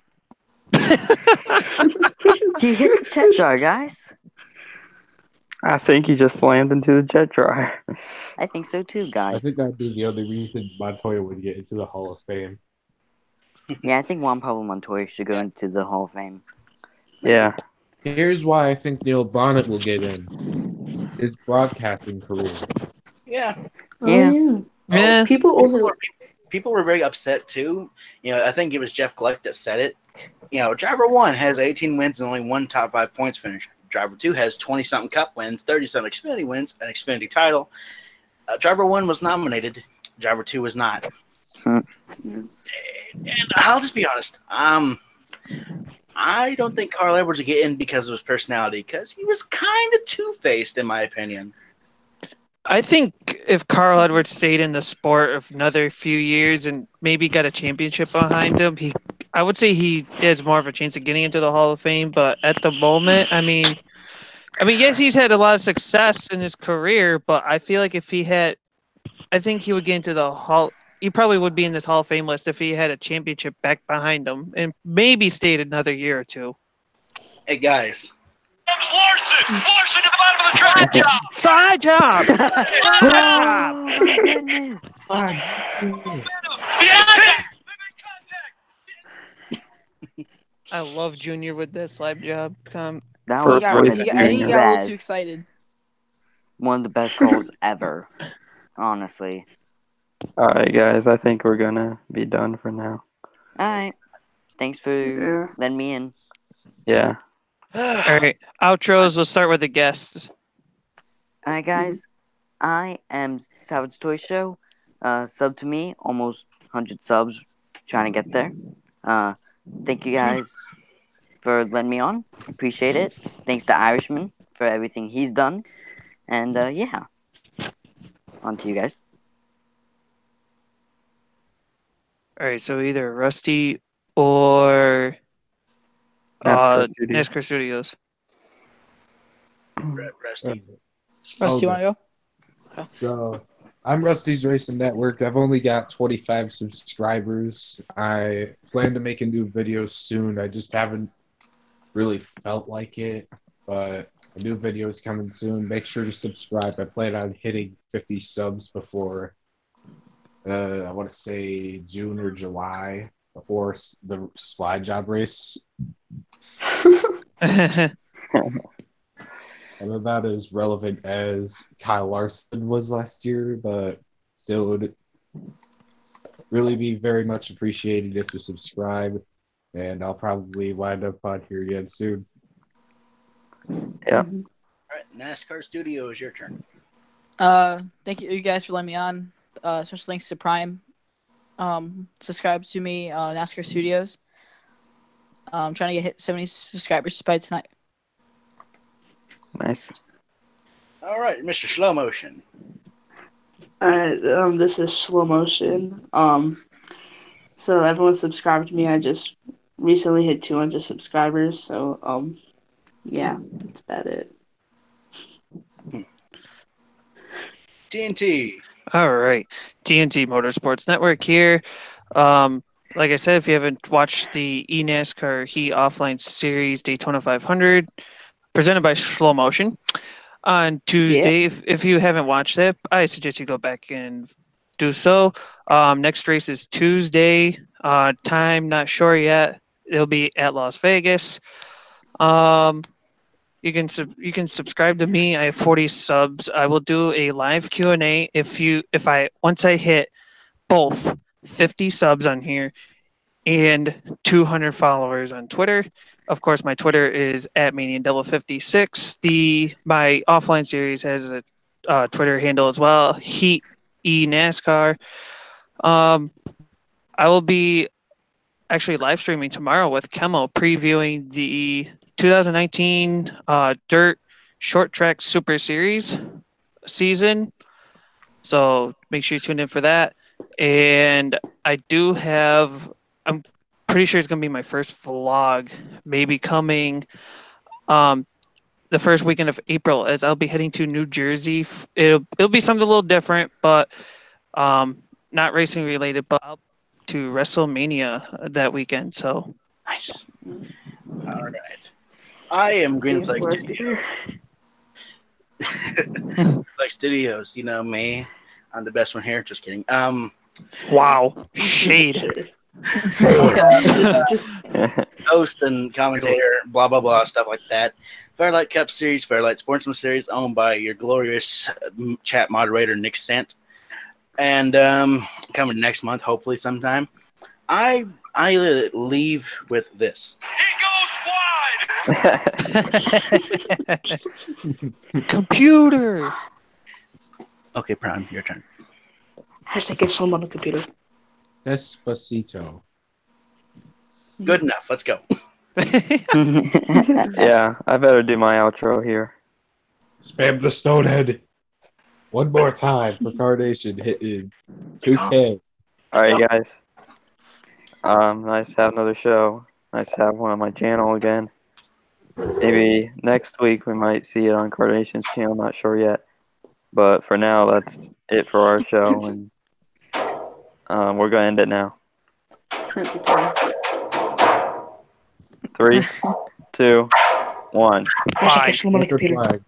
He hit the jet dryer, guys. I think he just slammed into the jet dryer. I think so too, I guys. think that'd be the only reason Montoya would get into the Hall of Fame. Yeah, I think Juan Pablo Montoya should go into the Hall of Fame. Yeah. Here's why I think Neil Bonnet will get in. His broadcasting career. Yeah. Yeah. Yeah. People were very upset too. I think it was Jeff Gleck that said it. Driver 1 has 18 wins and only one top 5 points finish. Driver 2 has 20-something Cup wins, 30-something Xfinity wins, an Xfinity title. Driver 1 was nominated. Driver 2 was not. And I'll just be honest. I don't think Carl Edwards would get in because of his personality, because he was kind of two-faced, in my opinion. I think if Carl Edwards stayed in the sport of another few years and maybe got a championship behind him, I would say he has more of a chance of getting into the Hall of Fame. But at the moment, I mean, yes, he's had a lot of success in his career, but I feel like I think he would get into the Hall. He probably would be in this Hall of Fame list if he had a championship back behind him and maybe stayed another year or two. Hey, guys. Larson to the bottom of the track. Side job! Oh my goodness! I love Junior with this slide job. That For was a one place of I the think he got a little too best, excited. one of the best calls ever. Honestly. All right, guys. I think we're gonna be done for now. All right. Thanks for letting me in. Yeah. All right, outros. We'll start with the guests. All right, guys. I am Savage Toy Show. Sub to me, almost 100 subs. Trying to get there. Thank you guys for letting me on. Appreciate it. Thanks to Irishman for everything he's done. And yeah. On to you guys. All right, so either Rusty or NASCAR Studios. Rusty. Rusty, you want to go? So, I'm Rusty's Racing Network. I've only got 25 subscribers. I plan to make a new video soon. I just haven't really felt like it, but a new video is coming soon. Make sure to subscribe. I plan on hitting 50 subs before, I want to say June or July, before the slide job race. I'm about as relevant as Kyle Larson was last year, but still would really be very much appreciated if you subscribe, and I'll probably wind up on here again soon. Yeah. All right, NASCAR Studios, your turn. Thank you guys for letting me on. Special thanks to Prime. Subscribe to me, NASCAR Studios. I'm trying to hit 70 subscribers by tonight. Nice. All right, Mr. Slow Motion. Alright, this is Slow Motion. So everyone subscribe to me. I just recently hit 200 subscribers, so yeah, that's about it. TNT. All right, TNT Motorsports Network here. Like I said, if you haven't watched the eNASCAR Heat Offline Series Daytona 500, presented by Slow Motion on Tuesday, if you haven't watched it, I suggest you go back and do so. Next race is Tuesday. Time not sure yet. It'll be at Las Vegas. You can subscribe to me. I have 40 subs. I will do a live Q&A once I hit both 50 subs on here and 200 followers on Twitter. Of course, my Twitter is @manian56. My offline series has a Twitter handle as well, Heat eNASCAR. I will be actually live streaming tomorrow with Kemo previewing the 2019 Dirt Short Track Super Series season. So make sure you tune in for that. And I do have, I'm pretty sure it's going to be my first vlog, maybe coming the first weekend of April, as I'll be heading to New Jersey. It'll be something a little different, but not racing related, but I'll to WrestleMania that weekend. So nice. All right. I am Green Flag Studios. Like Studios, you know me. I'm the best one here. Just kidding. Wow, shade. just host and commentator, blah blah blah, stuff like that. Fairlight Cup Series, Fairlight Sportsman Series, owned by your glorious chat moderator Nick Sant, and coming next month, hopefully sometime. I leave with this. He goes wide. Computer. Okay, Prime, your turn. hashtag get home on the computer. Despacito. Good enough. Let's go. Yeah, I better do my outro here. Spam the Stonehead. One more time for Carnation hitting 2K. All right, guys. Nice to have another show. Nice to have one on my channel again. Maybe next week we might see it on Carnation's channel. Not sure yet. But for now, that's it for our show, and we're gonna end it now. 3, 2, 1. Hashtag get home on the computer. Flag.